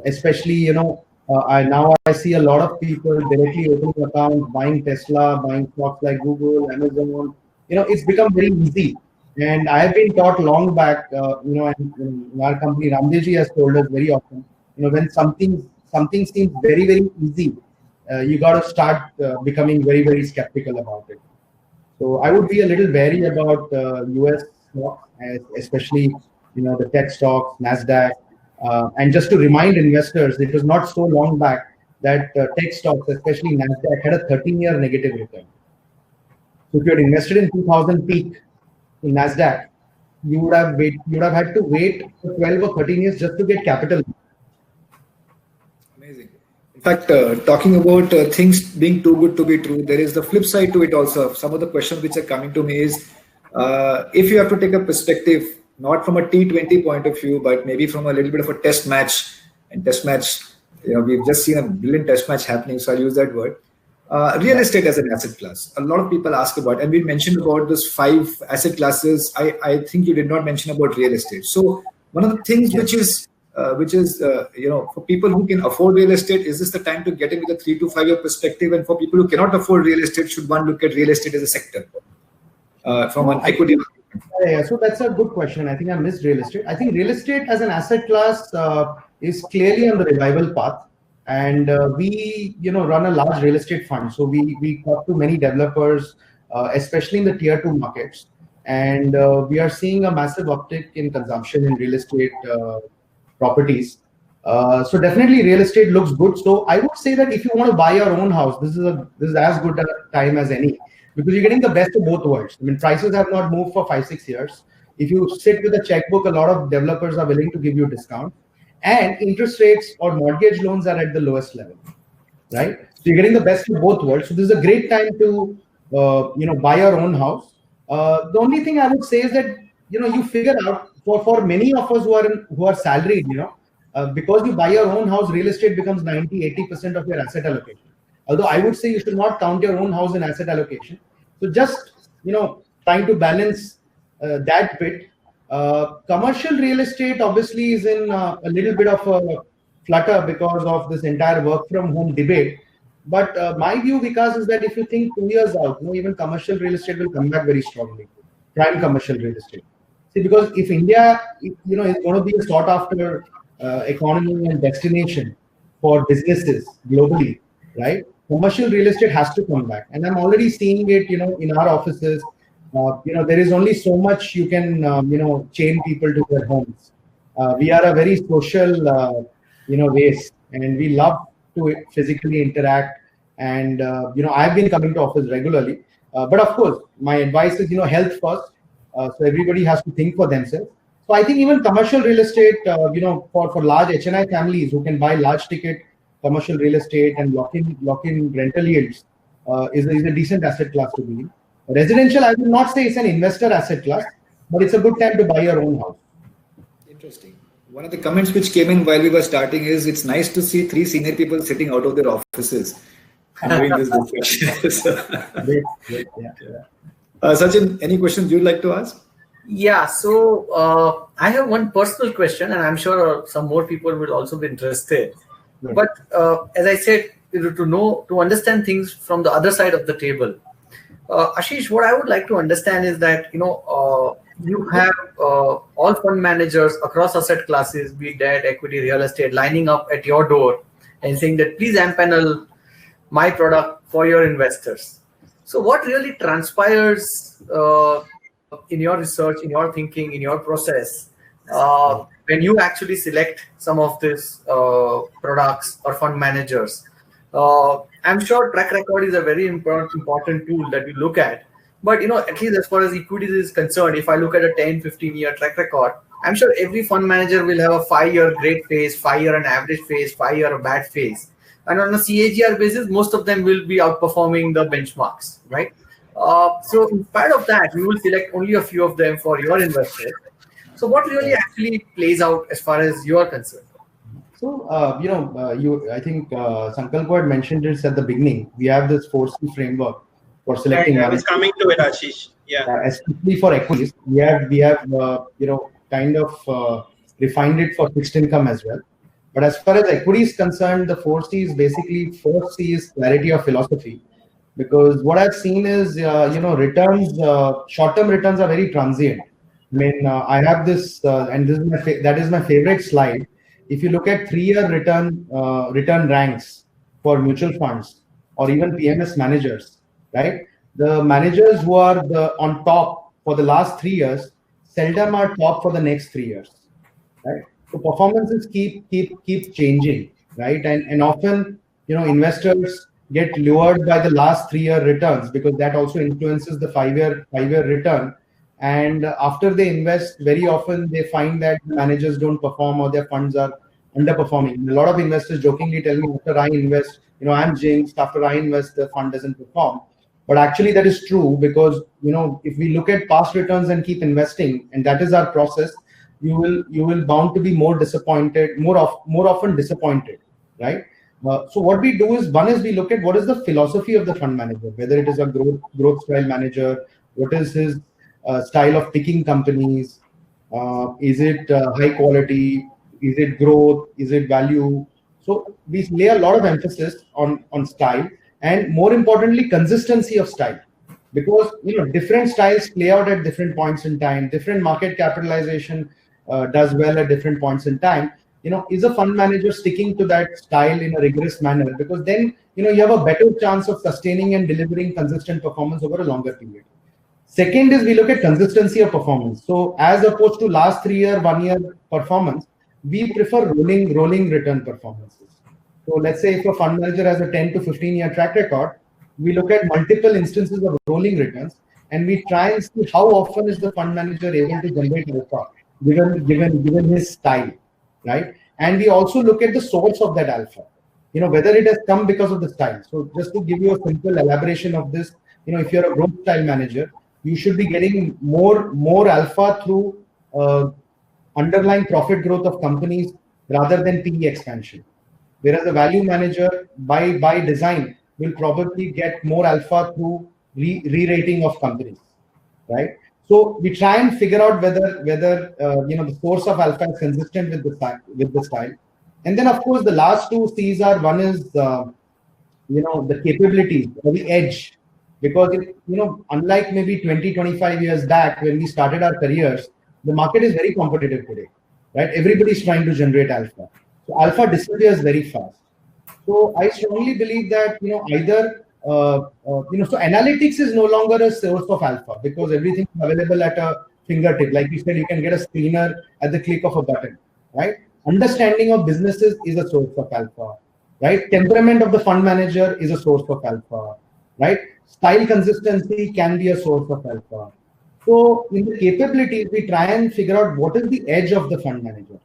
Especially, I see a lot of people directly opening accounts, buying Tesla, buying stocks like Google, Amazon. It's become very easy. And I have been taught long back, in our company, Ramdev has told us very often, when something seems very, very easy, you got to start becoming very, very skeptical about it. So I would be a little wary about US stocks, especially, the tech stocks, NASDAQ. And just to remind investors, it was not so long back that tech stocks, especially NASDAQ, had a 13-year negative return. So if you had invested in 2000 peak, in NASDAQ, you would have had to wait for 12 or 13 years just to get capital. Amazing. In fact, talking about things being too good to be true, there is the flip side to it also. Some of the questions which are coming to me is, if you have to take a perspective, not from a T20 point of view, but maybe from a little bit of a test match, and test match, we've just seen a brilliant test match happening, so I'll use that word. Real estate as an asset class. A lot of people ask about, and we mentioned about this 5 asset classes. I think you did not mention about real estate. So one of the things which is for people who can afford real estate, is this the time to get in with a 3 to 5 year perspective? And for people who cannot afford real estate, should one look at real estate as a sector from an equity? Yeah, so that's a good question. I think I missed real estate. I think real estate as an asset class is clearly on the revival path. And we, run a large real estate fund. So we talk to many developers, especially in the tier 2 markets. And we are seeing a massive uptick in consumption in real estate properties. So definitely real estate looks good. So I would say that if you want to buy your own house, this is as good a time as any, because you're getting the best of both worlds. I mean, prices have not moved for 5-6 years. If you sit with a checkbook, a lot of developers are willing to give you discount, and interest rates or mortgage loans are at the lowest level, right? So you're getting the best of both worlds. So this is a great time to buy your own house. The only thing I would say is that you figure out for many of us who are salaried, because you buy your own house, real estate becomes 90-80% of your asset allocation. Although I would say you should not count your own house in asset allocation. So just trying to balance that bit. Commercial real estate obviously is in a little bit of a flutter because of this entire work from home debate. But my view, Vikas, is that if you think 2 years out, even commercial real estate will come back very strongly. Prime commercial real estate. See, because if India, is going to be a sought after economy and destination for businesses globally, right? Commercial real estate has to come back, and I'm already seeing it. In our offices, there is only so much you can, chain people to their homes. We are a very social, race, and we love to physically interact. And I've been coming to office regularly, but of course, my advice is health first. So everybody has to think for themselves. So I think even commercial real estate, for large HNI families who can buy large ticket commercial real estate and lock in rental yields, is a decent asset class to be in. Residential, I will not say it's an investor asset class, but it's a good time to buy your own house. Interesting. One of the comments which came in while we were starting is it's nice to see 3 senior people sitting out of their offices and having this discussion. Sachin, any questions you'd like to ask? Yeah, so I have one personal question, and I'm sure some more people will also be interested. Yeah. But as I said, to understand things from the other side of the table, Ashish, what I would like to understand is that you have all fund managers across asset classes, be it debt, equity, real estate, lining up at your door and saying that please empanel my product for your investors. So what really transpires in your research, in your thinking, in your process, when you actually select some of these products or fund managers? I'm sure track record is a very important tool that we look at. But at least as far as equities is concerned, if I look at a 10-15 year track record, I'm sure every fund manager will have a 5-year great phase, 5-year an average phase, 5-year a bad phase. And on a CAGR basis, most of them will be outperforming the benchmarks, right? So in spite of that, we will select only a few of them for your investors. So what really actually plays out as far as you are concerned? So, I think Sankalp had mentioned this at the beginning. We have this 4C framework for selecting. I was coming to it, Ashish. Yeah. Especially for equities, we have kind of refined it for fixed income as well. But as far as equity is concerned, the 4C is basically, first C is clarity of philosophy. Because what I've seen is, returns, short-term returns are very transient. I mean, I have this, and this is that is my favorite slide. If you look at 3-year return ranks for mutual funds or even PMS managers, right? The managers who are on top for the last 3 years seldom are top for the next 3 years, right? So performances keep changing, right? And often, investors get lured by the last 3-year returns because that also influences the 5-year return. And after they invest, very often they find that managers don't perform or their funds are underperforming. A lot of investors jokingly tell me after I invest, I'm jinxed. After I invest, the fund doesn't perform. But actually that is true because, if we look at past returns and keep investing, and that is our process, you will bound to be more disappointed, more often disappointed, right? So what we do is, one is we look at what is the philosophy of the fund manager, whether it is a growth style manager, what is his style of picking companies, is it high quality, is it growth, is it value? So we lay a lot of emphasis on style, and more importantly, consistency of style, because different styles play out at different points in time. Different market capitalization does well at different points in time. Is a fund manager sticking to that style in a rigorous manner? Because then you have a better chance of sustaining and delivering consistent performance over a longer period. Second is we look at consistency of performance. So as opposed to last 3-year, 1-year performance, we prefer rolling return performances. So let's say if a fund manager has a 10 to 15 year track record, we look at multiple instances of rolling returns. and we try and see how often is the fund manager able to generate alpha given his style, right? And we also look at the source of that alpha, whether it has come because of the style. So just to give you a simple elaboration of this, if you're a growth style manager, you should be getting more alpha through underlying profit growth of companies rather than PE expansion. Whereas a value manager by design will probably get more alpha through re-rating of companies, right? So we try and figure out whether the source of alpha is consistent with the style. And then of course the last two C's are, one is the capabilities or the edge, because unlike maybe 20-25 years back when we started our careers, the market is very competitive today, right? Everybody's trying to generate alpha. So alpha disappears very fast. So I strongly believe that so analytics is no longer a source of alpha, because everything is available at a fingertip. Like you said, you can get a screener at the click of a button, right? Understanding of businesses is a source of alpha, right? Temperament of the fund manager is a source of alpha, right? Style consistency can be a source of alpha. So in the capabilities, we try and figure out what is the edge of the fund manager,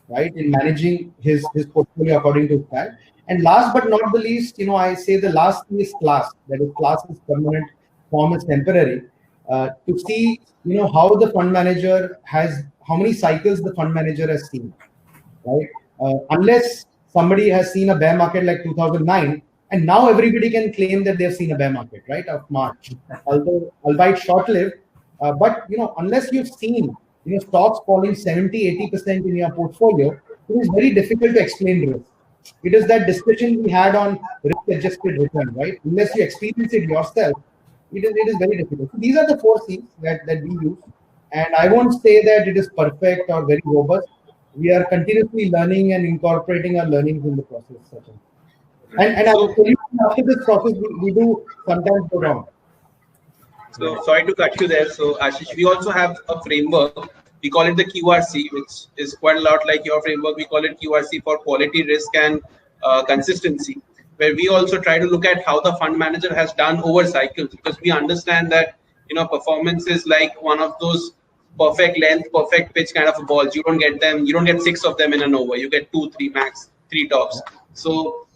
right, in managing his portfolio according to style. And last but not the least, I say the last thing is class. That is, class is permanent, form is temporary. To see, how the fund manager how many cycles the fund manager has seen, right? Unless somebody has seen a bear market like 2009, and now everybody can claim that they've seen a bear market, right, of March, albeit short-lived. But unless you've seen stocks falling 70-80% in your portfolio, it is very difficult to explain risk. It is that discussion we had on risk-adjusted return, right? Unless you experience it yourself, it is very difficult. So these are the 4 C's that we use, and I won't say that it is perfect or very robust. We are continuously learning and incorporating our learnings in the process. And after this process, we do sometimes go wrong. So sorry to cut you there. So Ashish, we also have a framework. We call it the QRC, which is quite a lot like your framework. We call it QRC for quality, risk, and consistency, where we also try to look at how the fund manager has done over cycles, because we understand that performance is like one of those perfect length, perfect pitch kind of balls. You don't get 6 of them in an over. You get 2, 3 max, 3 tops. So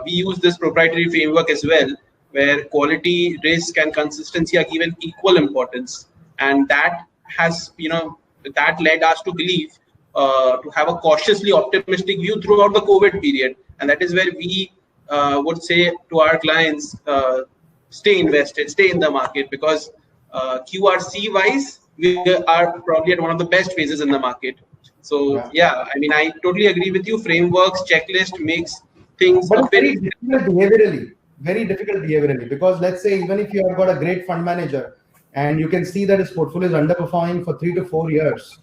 we use this proprietary framework as well, where quality, risk, and consistency are given equal importance, and that has that led us to believe to have a cautiously optimistic view throughout the COVID period, and that is where we would say to our clients, stay invested, stay in the market, because QRC wise we are probably at one of the best phases in the market. So yeah, I mean, I totally agree with you. Frameworks, checklist makes things but very difficult behaviorally, because let's say even if you have got a great fund manager and you can see that his portfolio is underperforming for 3 to 4 years,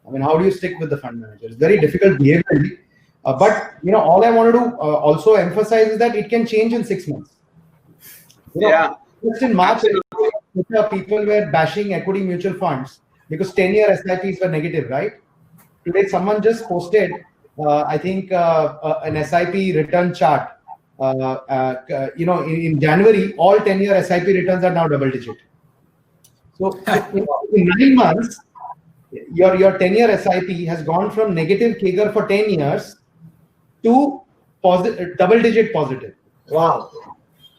I mean, how do you stick with the fund manager? It's very difficult behaviorally. But all I wanted to also emphasize is that it can change in 6 months. Just in March, people were bashing equity mutual funds because 10-year SIPs were negative, right? Today, someone just posted, I think, an SIP return chart. In January, all 10-year SIP returns are now double-digit. So in 9 months, your 10-year SIP has gone from negative CAGR for 10 years to double-digit positive. Wow.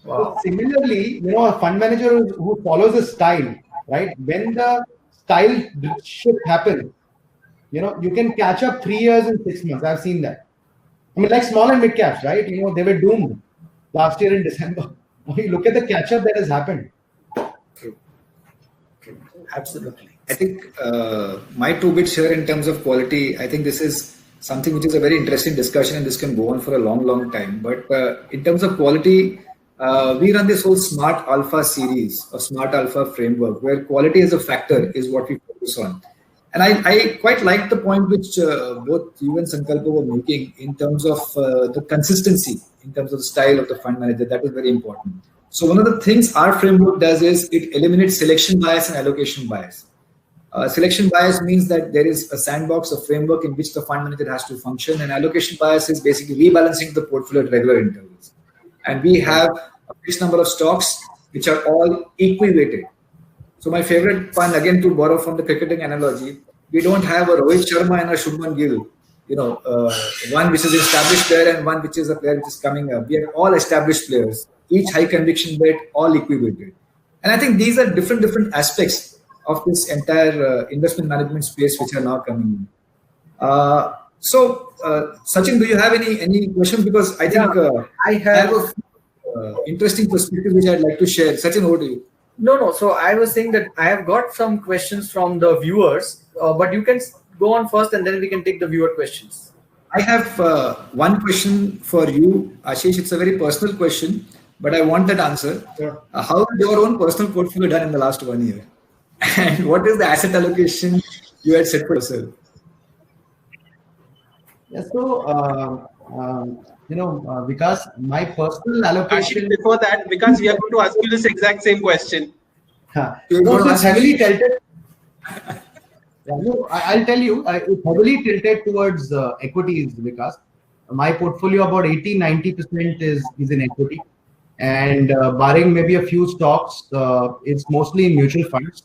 So similarly, a fund manager who follows a style, right? When the style shift happens, you can catch up 3 years in 6 months. I've seen that. I mean, like small and mid caps, right? They were doomed last year in December. Now you look at the catch up that has happened. True. Absolutely. I think my 2 bits here in terms of quality, I think this is something which is a very interesting discussion, and this can go on for a long, long time. But in terms of quality, we run this whole Smart Alpha series or Smart Alpha framework, where quality as a factor is what we focus on. And I quite like the point which both you and Sankalpa were making in terms of the consistency, in terms of the style of the fund manager. That is very important. So one of the things our framework does is it eliminates selection bias and allocation bias. Selection bias means that there is a sandbox, a framework in which the fund manager has to function, and allocation bias is basically rebalancing the portfolio at regular intervals. And we have a fixed number of stocks which are all equi-weighted. So my favorite pun, again to borrow from the cricketing analogy, we don't have a Rohit Sharma and a Shubman Gill. One which is an established player and one which is a player which is coming up. We are all established players, each high conviction bet, all equated. And I think these are different aspects of this entire investment management space which are now coming in. Sachin, do you have any questions? Because I think I have a interesting perspective which I'd like to share. Sachin, over to you. No. So I was saying that I have got some questions from the viewers, but you can go on first and then we can take the viewer questions. I have one question for you, Ashish. It's a very personal question, but I want that answer. Sure. How is your own personal portfolio done in the last 1 year? And what is the asset allocation you had set for yourself? Yeah, so, Vikas, my personal allocation. Ashish, before that, because we are going to ask you this exact same question. No, so it's heavily tilted. Yeah, no, I'll tell you, it's heavily tilted towards equities, Vikas. My portfolio, about 80-90% is in equity. And barring maybe a few stocks, it's mostly in mutual funds.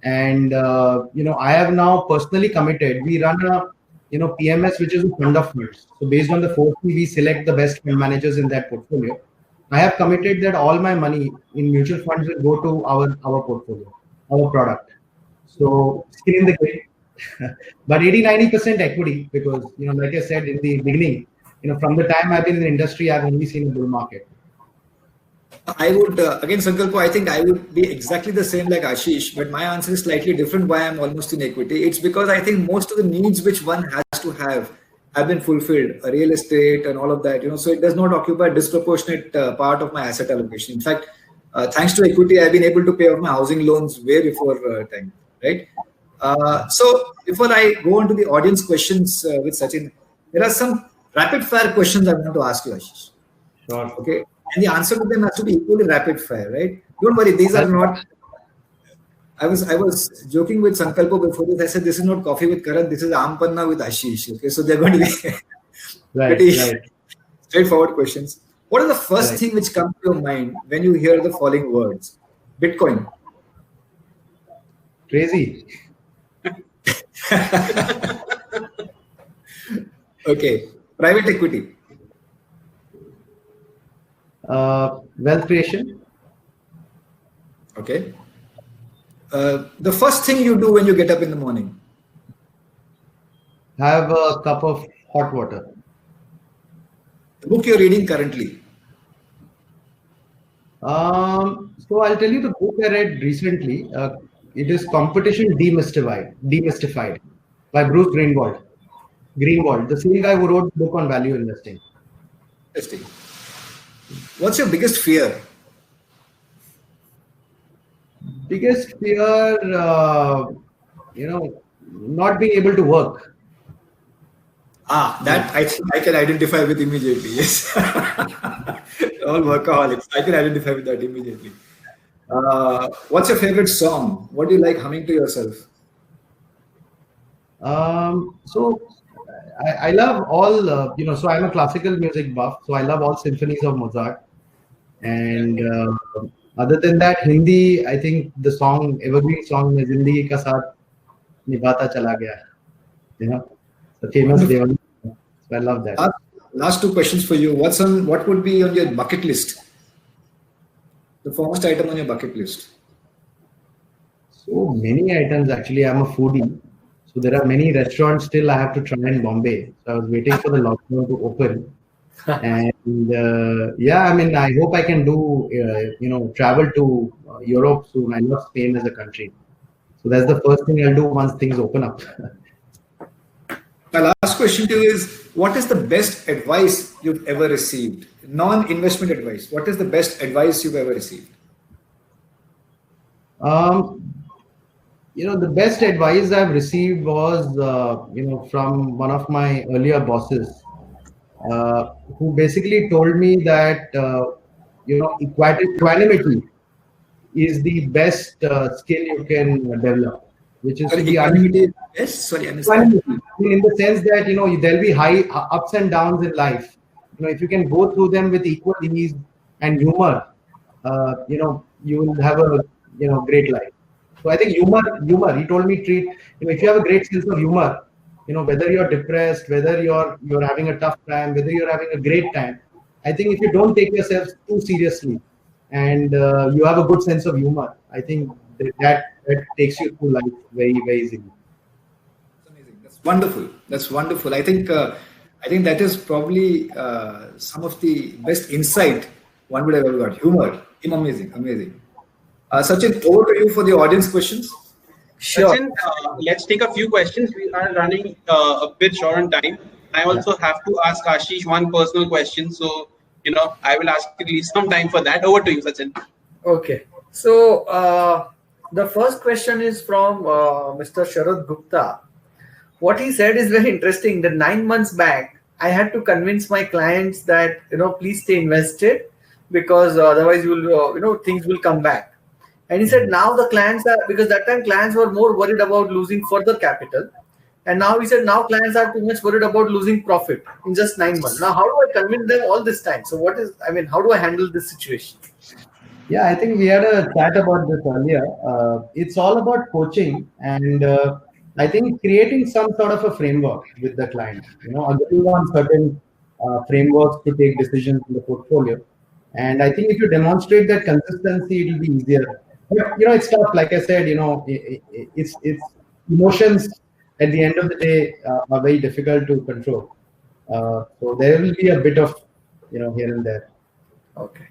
And, I have now personally committed. We run a PMS, which is a fund of funds. So based on the 4C, we select the best fund managers in that portfolio. I have committed that all my money in mutual funds will go to our portfolio, our product. So skin in the game, but 80-90% equity, because like I said in the beginning, from the time I've been in the industry, I've only seen a bull market. I would again, Sankalpo, I think I would be exactly the same like Ashish, but my answer is slightly different. Why I'm almost in equity? It's because I think most of the needs which one has to have been fulfilled, real estate and all of that. So it does not occupy a disproportionate part of my asset allocation. In fact, thanks to equity, I've been able to pay off my housing loans way before time. Right. So before I go on to the audience questions with Sachin, there are some rapid fire questions I want to ask you, Ashish. Sure. Okay. And the answer to them has to be equally rapid fire, right? Don't worry, these are not. I was joking with Sankalpo before this. I said this is not coffee with Karan. This is Ampanna with Ashish. Okay, so they're going to be pretty straightforward questions. What is the first thing which comes to your mind when you hear the following words? Bitcoin. Crazy. Okay. Private equity. Wealth creation. Okay. The first thing you do when you get up in the morning. Have a cup of hot water. The book you're reading currently. So I'll tell you the book I read recently. It is Competition Demystified by Bruce Greenwald, the same guy who wrote the book on value investing. Interesting. What's your biggest fear? Biggest fear, not being able to work. That I think I can identify with immediately. Yes. All workaholics. I can identify with that immediately. What's your favorite song? What do you like humming to yourself? So I love all, so I'm a classical music buff. So I love all symphonies of Mozart. And other than that, Hindi, I think the evergreen song is Zindagi Ka Saath Nibhata Chala Gaya. The famous Devan. So I love that. Last two questions for you. What would be on your bucket list? The foremost item on your bucket list? So many items, actually. I'm a foodie. So there are many restaurants still I have to try in Bombay. So I was waiting for the lockdown to open. And I hope I can do, travel to Europe soon. I love Spain as a country. So that's the first thing I'll do once things open up. My last question to you is, what is the best advice you've ever received? Non-investment advice. What is the best advice you've ever received? The best advice I've received was, from one of my earlier bosses, who basically told me that, equanimity is the best skill you can develop, which is equanimity. Yes, sorry, I understand. In the sense that, there'll be high ups and downs in life. If you can go through them with equal ease and humor, you will have a, great life. So I think humor. He told me if you have a great sense of humor, whether you're depressed, whether you're having a tough time, whether you're having a great time, I think if you don't take yourself too seriously and you have a good sense of humor, I think that takes you through life very, very easily. That's amazing. That's wonderful. That's wonderful. I think that is probably some of the best insight one would have ever got. Humor. Amazing. Sachin, over to you for the audience questions. Sure. Sachin, let's take a few questions. We are running a bit short on time. I also have to ask Ashish one personal question. So, I will ask you to leave some time for that. Over to you, Sachin. Okay. So, the first question is from Mr. Sharad Gupta. What he said is very interesting. That 9 months back, I had to convince my clients that, please stay invested because otherwise things will come back. And he said now the clients are, because that time clients were more worried about losing further capital. And now he said now clients are too much worried about losing profit in just 9 months. Now, how do I convince them all this time? So how do I handle this situation? Yeah, I think we had a chat about this earlier. It's all about coaching and I think creating some sort of a framework with the client, agreeing on certain frameworks to take decisions in the portfolio. And I think if you demonstrate that consistency, it will be easier. But, it's tough. Like I said, it's emotions at the end of the day are very difficult to control. So there will be a bit of, here and there. Okay.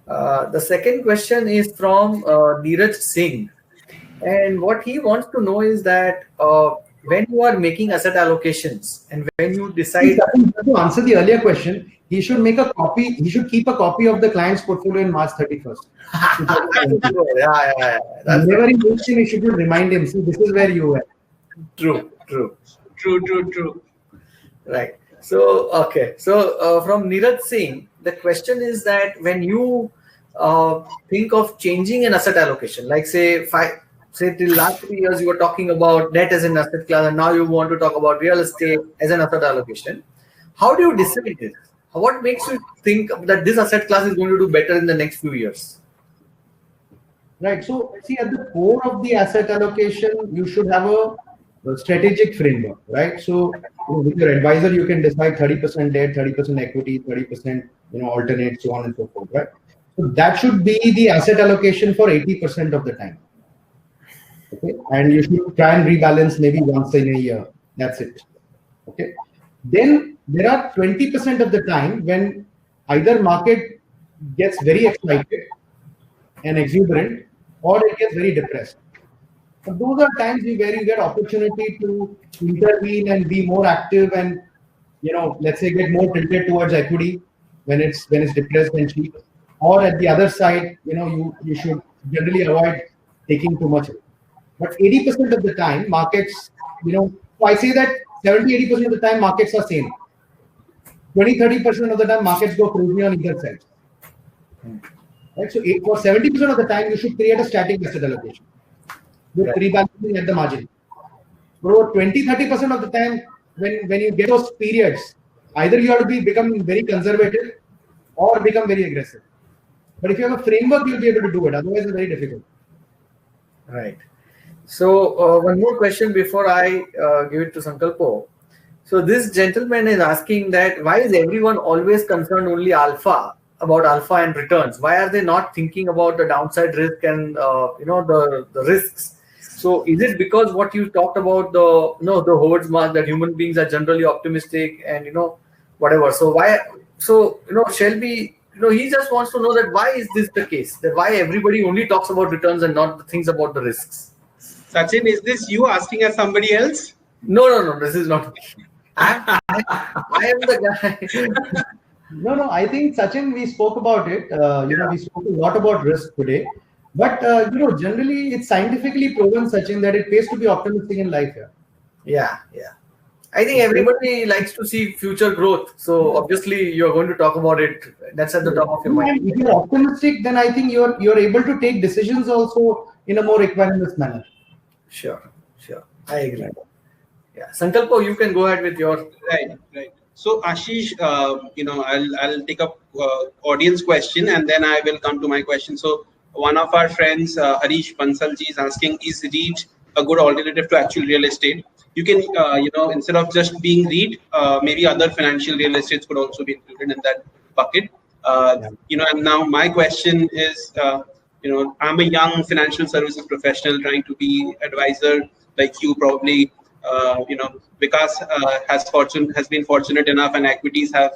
The second question is from Neeraj Singh. And what he wants to know is that when you are making asset allocations and when you decide... To answer the earlier question, he should make a copy. He should keep a copy of the client's portfolio in March 31st. Yeah. Whenever he meets him, he should remind him, see, this is where you were. True. Right. So, okay. So, from Neeraj Singh, the question is that when you think of changing an asset allocation, like say till last 3 years you were talking about debt as an asset class, and now you want to talk about real estate as an asset allocation. How do you decide this? What makes you think that this asset class is going to do better in the next few years? Right. So, see, at the core of the asset allocation, you should have a strategic framework, right? So, with your advisor, you can decide 30% debt, 30% equity, 30%, alternate, so on and so forth, right? So that should be the asset allocation for 80% of the time. Okay, and you should try and rebalance maybe once in a year. That's it. Okay. Then there are 20% of the time when either market gets very excited and exuberant, or it gets very depressed. So those are times where you get opportunity to intervene and be more active and, let's say get more tilted towards equity when it's depressed and cheap. Or at the other side, you should generally avoid taking too much. But 80% of the time, markets, so I say that 70-80% of the time, markets are same. 20-30% of the time, markets go crazy on either side. Right? So for 70% of the time, you should create a static asset allocation with rebalancing at the margin. For 20-30% of the time, when you get those periods, either you have to become very conservative or become very aggressive. But if you have a framework, you'll be able to do it. Otherwise, it's very difficult. Right. So one more question before I give it to Sankalpo. So this gentleman is asking that why is everyone always concerned only about alpha and returns? Why are they not thinking about the downside risk and the risks? So is it because what you talked about the Howard's mark that human beings are generally optimistic and whatever? So why? So Shelby. He just wants to know that why is this the case? That why everybody only talks about returns and not the things about the risks? Sachin, is this you asking as somebody else? No. This is not me. I am the guy. No. I think, Sachin, we spoke about it. We spoke a lot about risk today. But, generally, it's scientifically proven, Sachin, that it pays to be optimistic in life. Yeah. I think everybody likes to see future growth. So obviously you're going to talk about it. That's at the top of your mind. If you're optimistic, then I think you're able to take decisions also in a more equanimous manner. Sure. I agree. Yeah. Sankalpo, you can go ahead with your... Right. So Ashish, I'll take up audience question and then I will come to my question. So one of our friends, Harish Bansalji, is asking, is REIT a good alternative to actual real estate? You can, instead of just being REIT, maybe other financial real estates could also be included in that bucket. And now my question is, I'm a young financial services professional trying to be advisor like you probably. Vikas has been fortunate enough, and equities have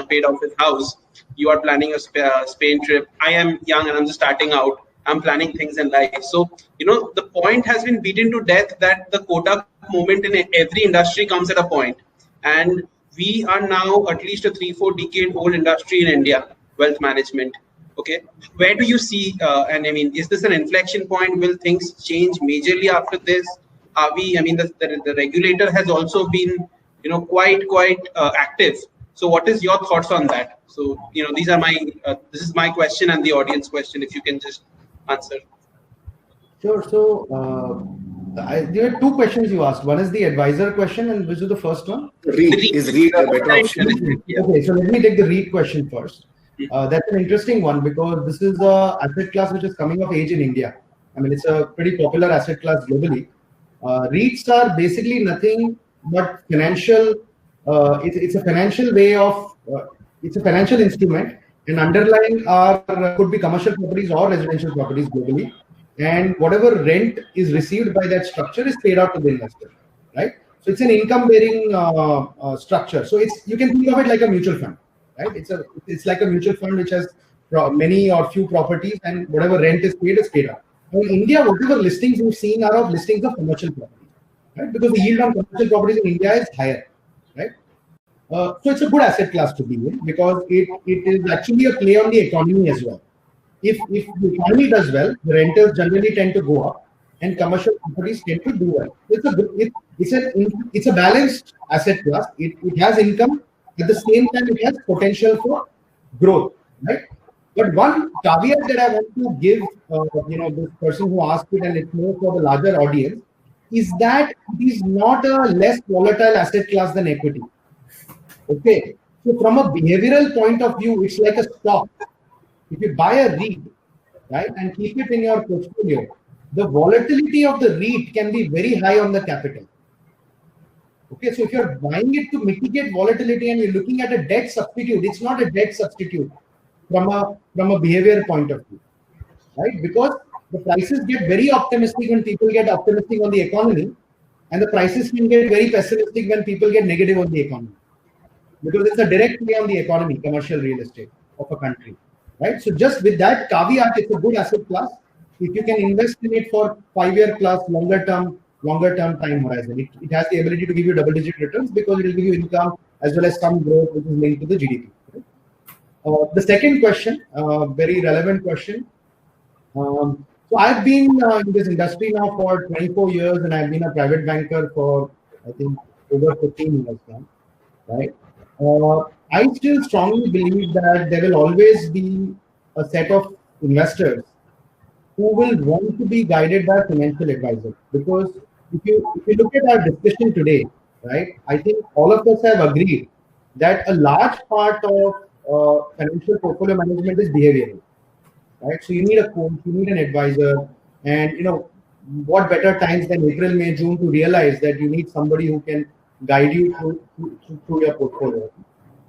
paid off his house. You are planning a Spain trip. I am young and I'm just starting out. I'm planning things in life. So the point has been beaten to death that the Kotak moment in every industry comes at a point, and we are now at least a 3-4 decade old industry in India, wealth management. Okay, where do you see? And I mean, is this an inflection point? Will things change majorly after this? Are we? I mean, the regulator has also been, quite active. So, what is your thoughts on that? So, these are my. This is my question and the audience question. If you can just answer. Sure. So, there are two questions you asked. One is the advisor question, and which is the first one? REIT. Is REIT a better option? Okay, so let me take the REIT question first. That's an interesting one because this is a asset class which is coming of age in India. I mean, it's a pretty popular asset class globally. REITs are basically nothing but financial. It's a financial way of. It's a financial instrument, and underlying could be commercial properties or residential properties globally, and whatever rent is received by that structure is paid out to the investor, right? So it's an income-bearing structure. So you can think of it like a mutual fund, right? It's like a mutual fund which has many or few properties, and whatever rent is paid out. In India, whatever listings you've seen are of listings of commercial properties, right? Because the yield on commercial properties in India is higher, right? So it's a good asset class to be in because it is actually a play on the economy as well. If the economy does well, the rentals generally tend to go up, and commercial properties tend to do well. It's a balanced asset class. It has income, at the same time it has potential for growth, right? But one caveat that I want to give, this person who asked it, and it's more for the larger audience, is that it is not a less volatile asset class than equity. Okay, so from a behavioral point of view, it's like a stock. If you buy a REIT, right, and keep it in your portfolio, the volatility of the REIT can be very high on the capital. Okay, so if you're buying it to mitigate volatility and you're looking at a debt substitute, it's not a debt substitute from a behavior point of view, right? Because the prices get very optimistic when people get optimistic on the economy, and the prices can get very pessimistic when people get negative on the economy. Because it's a direct play on the economy, commercial real estate of a country, right? So just with that caveat, it's a good asset class. If you can invest in it for 5-year plus, longer term time horizon, it has the ability to give you double-digit returns because it will give you income as well as some growth which is linked to the GDP. Right? The second question, very relevant question. So I've been in this industry now for 24 years, and I've been a private banker for, I think, over 15 years now, right? I still strongly believe that there will always be a set of investors who will want to be guided by a financial advisor. Because if you look at our discussion today, right, I think all of us have agreed that a large part of financial portfolio management is behavioral, right? So you need a coach, you need an advisor, and what better times than April, May, June to realize that you need somebody who can guide you through your portfolio.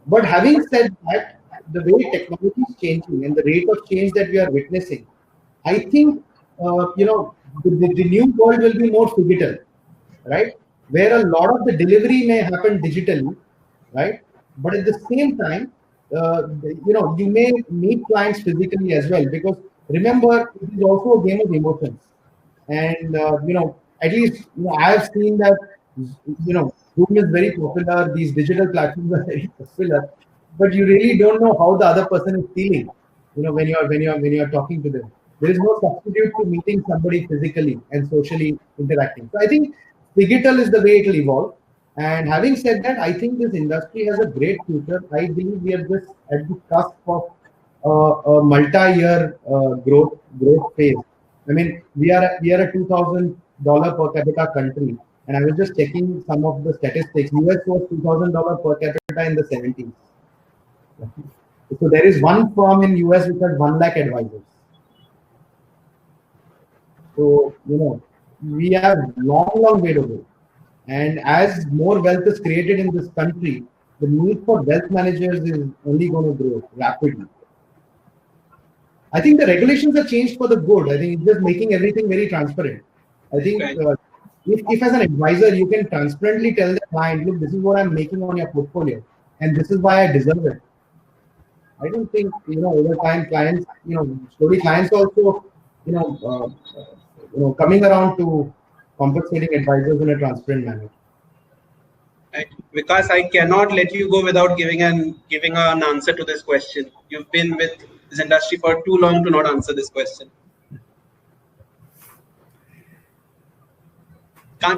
But having said that, the way technology is changing and the rate of change that we are witnessing, I think the new world will be more phygital, right? Where a lot of the delivery may happen digitally, right? But at the same time, you may meet clients physically as well, because remember, it is also a game of emotions. And at least I have seen that Zoom is very popular, these digital platforms are very popular, but you really don't know how the other person is feeling, when you're talking to them. There is no substitute to meeting somebody physically and socially interacting. So I think digital is the way it will evolve. And having said that, I think this industry has a great future. I believe we are just at the cusp of a multi-year growth phase. I mean, we are a $2,000 per capita country, and I was just checking some of the statistics. US was $2,000 per capita in the 70s. So there is one firm in US which has 1 lakh advisors. So, we have long way to go. And as more wealth is created in this country, the need for wealth managers is only going to grow rapidly. I think the regulations are changed for the good. I think it's just making everything very transparent. I think if as an advisor, you can transparently tell the client, look, this is what I'm making on your portfolio, and this is why I deserve it. I don't think, over time, clients, slowly clients also, coming around to compensating advisors in a transparent manner. Because I cannot let you go without giving an answer to this question. You've been with this industry for too long to not answer this question.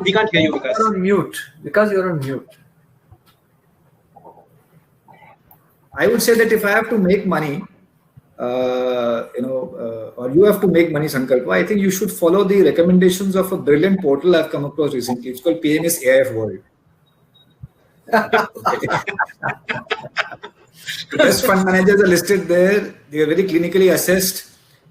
We can't hear you, Vikas. You're on mute. Because you're on mute. I would say that if I have to make money, or you have to make money, Sankalpa, I think you should follow the recommendations of a brilliant portal I've come across recently. It's called PMS AIF World. The best fund managers are listed there. They are very clinically assessed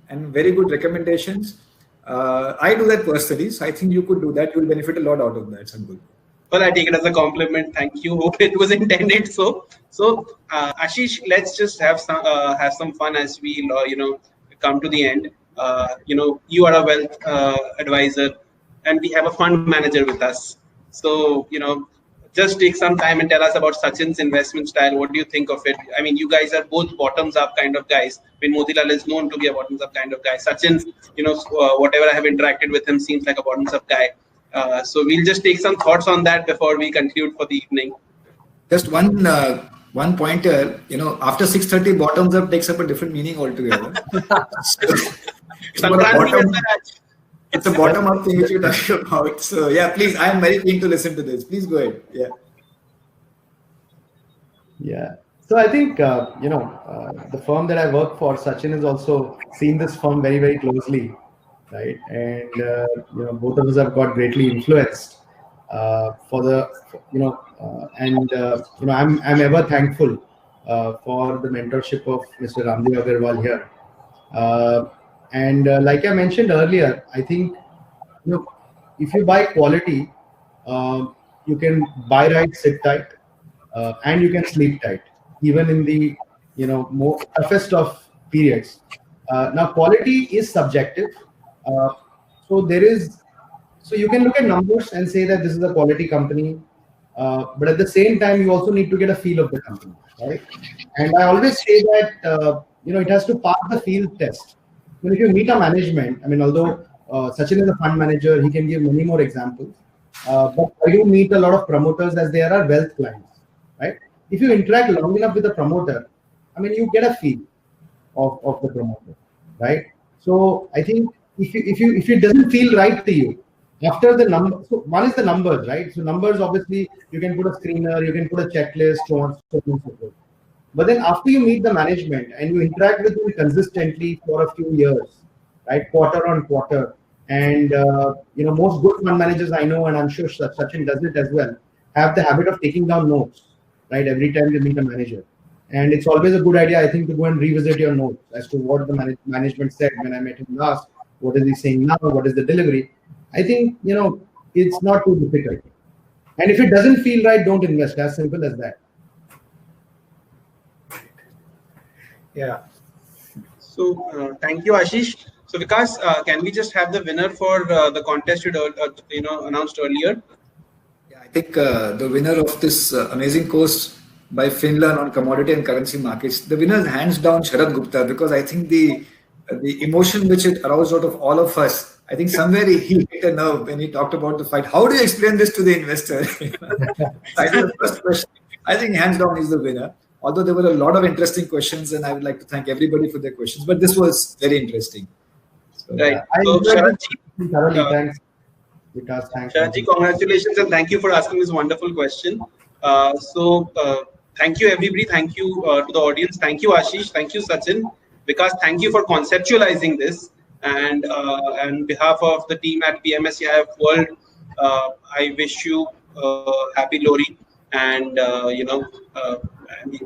and very good recommendations. I do that personally, so I think you could do that. You will benefit a lot out of that, Sankalpa. Well, I take it as a compliment. Thank you. Hope it was intended so. So, Ashish, let's just have some fun as we come to the end. You are a wealth advisor, and we have a fund manager with us. So, just take some time and tell us about Sachin's investment style. What do you think of it? I mean, you guys are both bottoms-up kind of guys. When Motilal is known to be a bottoms-up kind of guy, Sachin, whatever I have interacted with him seems like a bottoms-up guy. So we'll just take some thoughts on that before we conclude for the evening. Just one pointer. After 6:30, bottoms up takes up a different meaning altogether. It's a bottom up thing which you're talking about. So yeah, please, I'm very keen to listen to this. Please go ahead. Yeah. So I think the firm that I work for, Sachin, has also seen this firm very, very closely, right? And both of us have got greatly influenced I'm ever thankful for the mentorship of Mr. Ramdev Agarwal here. And like I mentioned earlier, I think if you buy quality, you can buy right, sit tight, and you can sleep tight, even in the more toughest of periods. Now, quality is subjective, so you can look at numbers and say that this is a quality company, but at the same time, you also need to get a feel of the company, right? And I always say that it has to pass the field test. If you meet a management, I mean, although Sachin is a fund manager, he can give many more examples. But I do meet a lot of promoters as they are wealth clients, right? If you interact long enough with the promoter, I mean, you get a feel of the promoter, right? So I think if it doesn't feel right to you, after the number, so one is the numbers, right? So numbers, obviously, you can put a screener, you can put a checklist, so on, so forth. But then after you meet the management and you interact with them consistently for a few years, right, quarter on quarter, and most good fund managers I know, and I'm sure Sachin does it as well, have the habit of taking down notes, right, every time they meet a manager. And it's always a good idea, I think, to go and revisit your notes as to what the management said when I met him last, what is he saying now, what is the delivery. I think, it's not too difficult. And if it doesn't feel right, don't invest. As simple as that. Yeah. So thank you, Ashish. So Vikas, can we just have the winner for the contest you announced earlier? Yeah, I think the winner of this amazing course by Finlearn on commodity and currency markets, the winner is hands down Sharad Gupta, because I think the emotion which it aroused out of all of us, I think somewhere he hit a nerve when he talked about the fight. How do you explain this to the investor? I think the first question, I think hands down is the winner. Although there were a lot of interesting questions, and I would like to thank everybody for their questions. But this was very interesting. So, right. So, Sharadji, thanks. Because thanks. Sharadji, congratulations and thank you for asking this wonderful question. Thank you, everybody. Thank you to the audience. Thank you, Ashish. Thank you, Sachin. Because thank you for conceptualizing this. And on behalf of the team at PMS AIF World, I wish you happy Lohri, and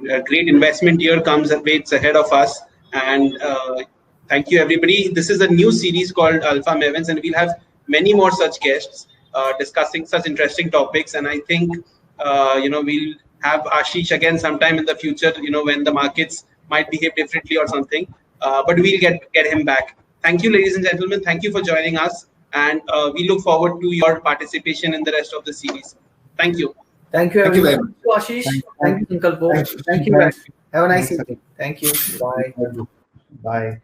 a great investment year comes and waits ahead of us. And Thank you, everybody. This is a new series called Alpha Events, and we'll have many more such guests discussing such interesting topics. And I think, we'll have Ashish again sometime in the future, when the markets might behave differently or something. But we'll get him back. Thank you, ladies and gentlemen. Thank you for joining us. And we look forward to your participation in the rest of the series. Thank you. Thank you, everyone. Thank you, Ashish. Thank you, Sankalpo. Thank you. Have a nice evening. Thank you. Bye. Bye.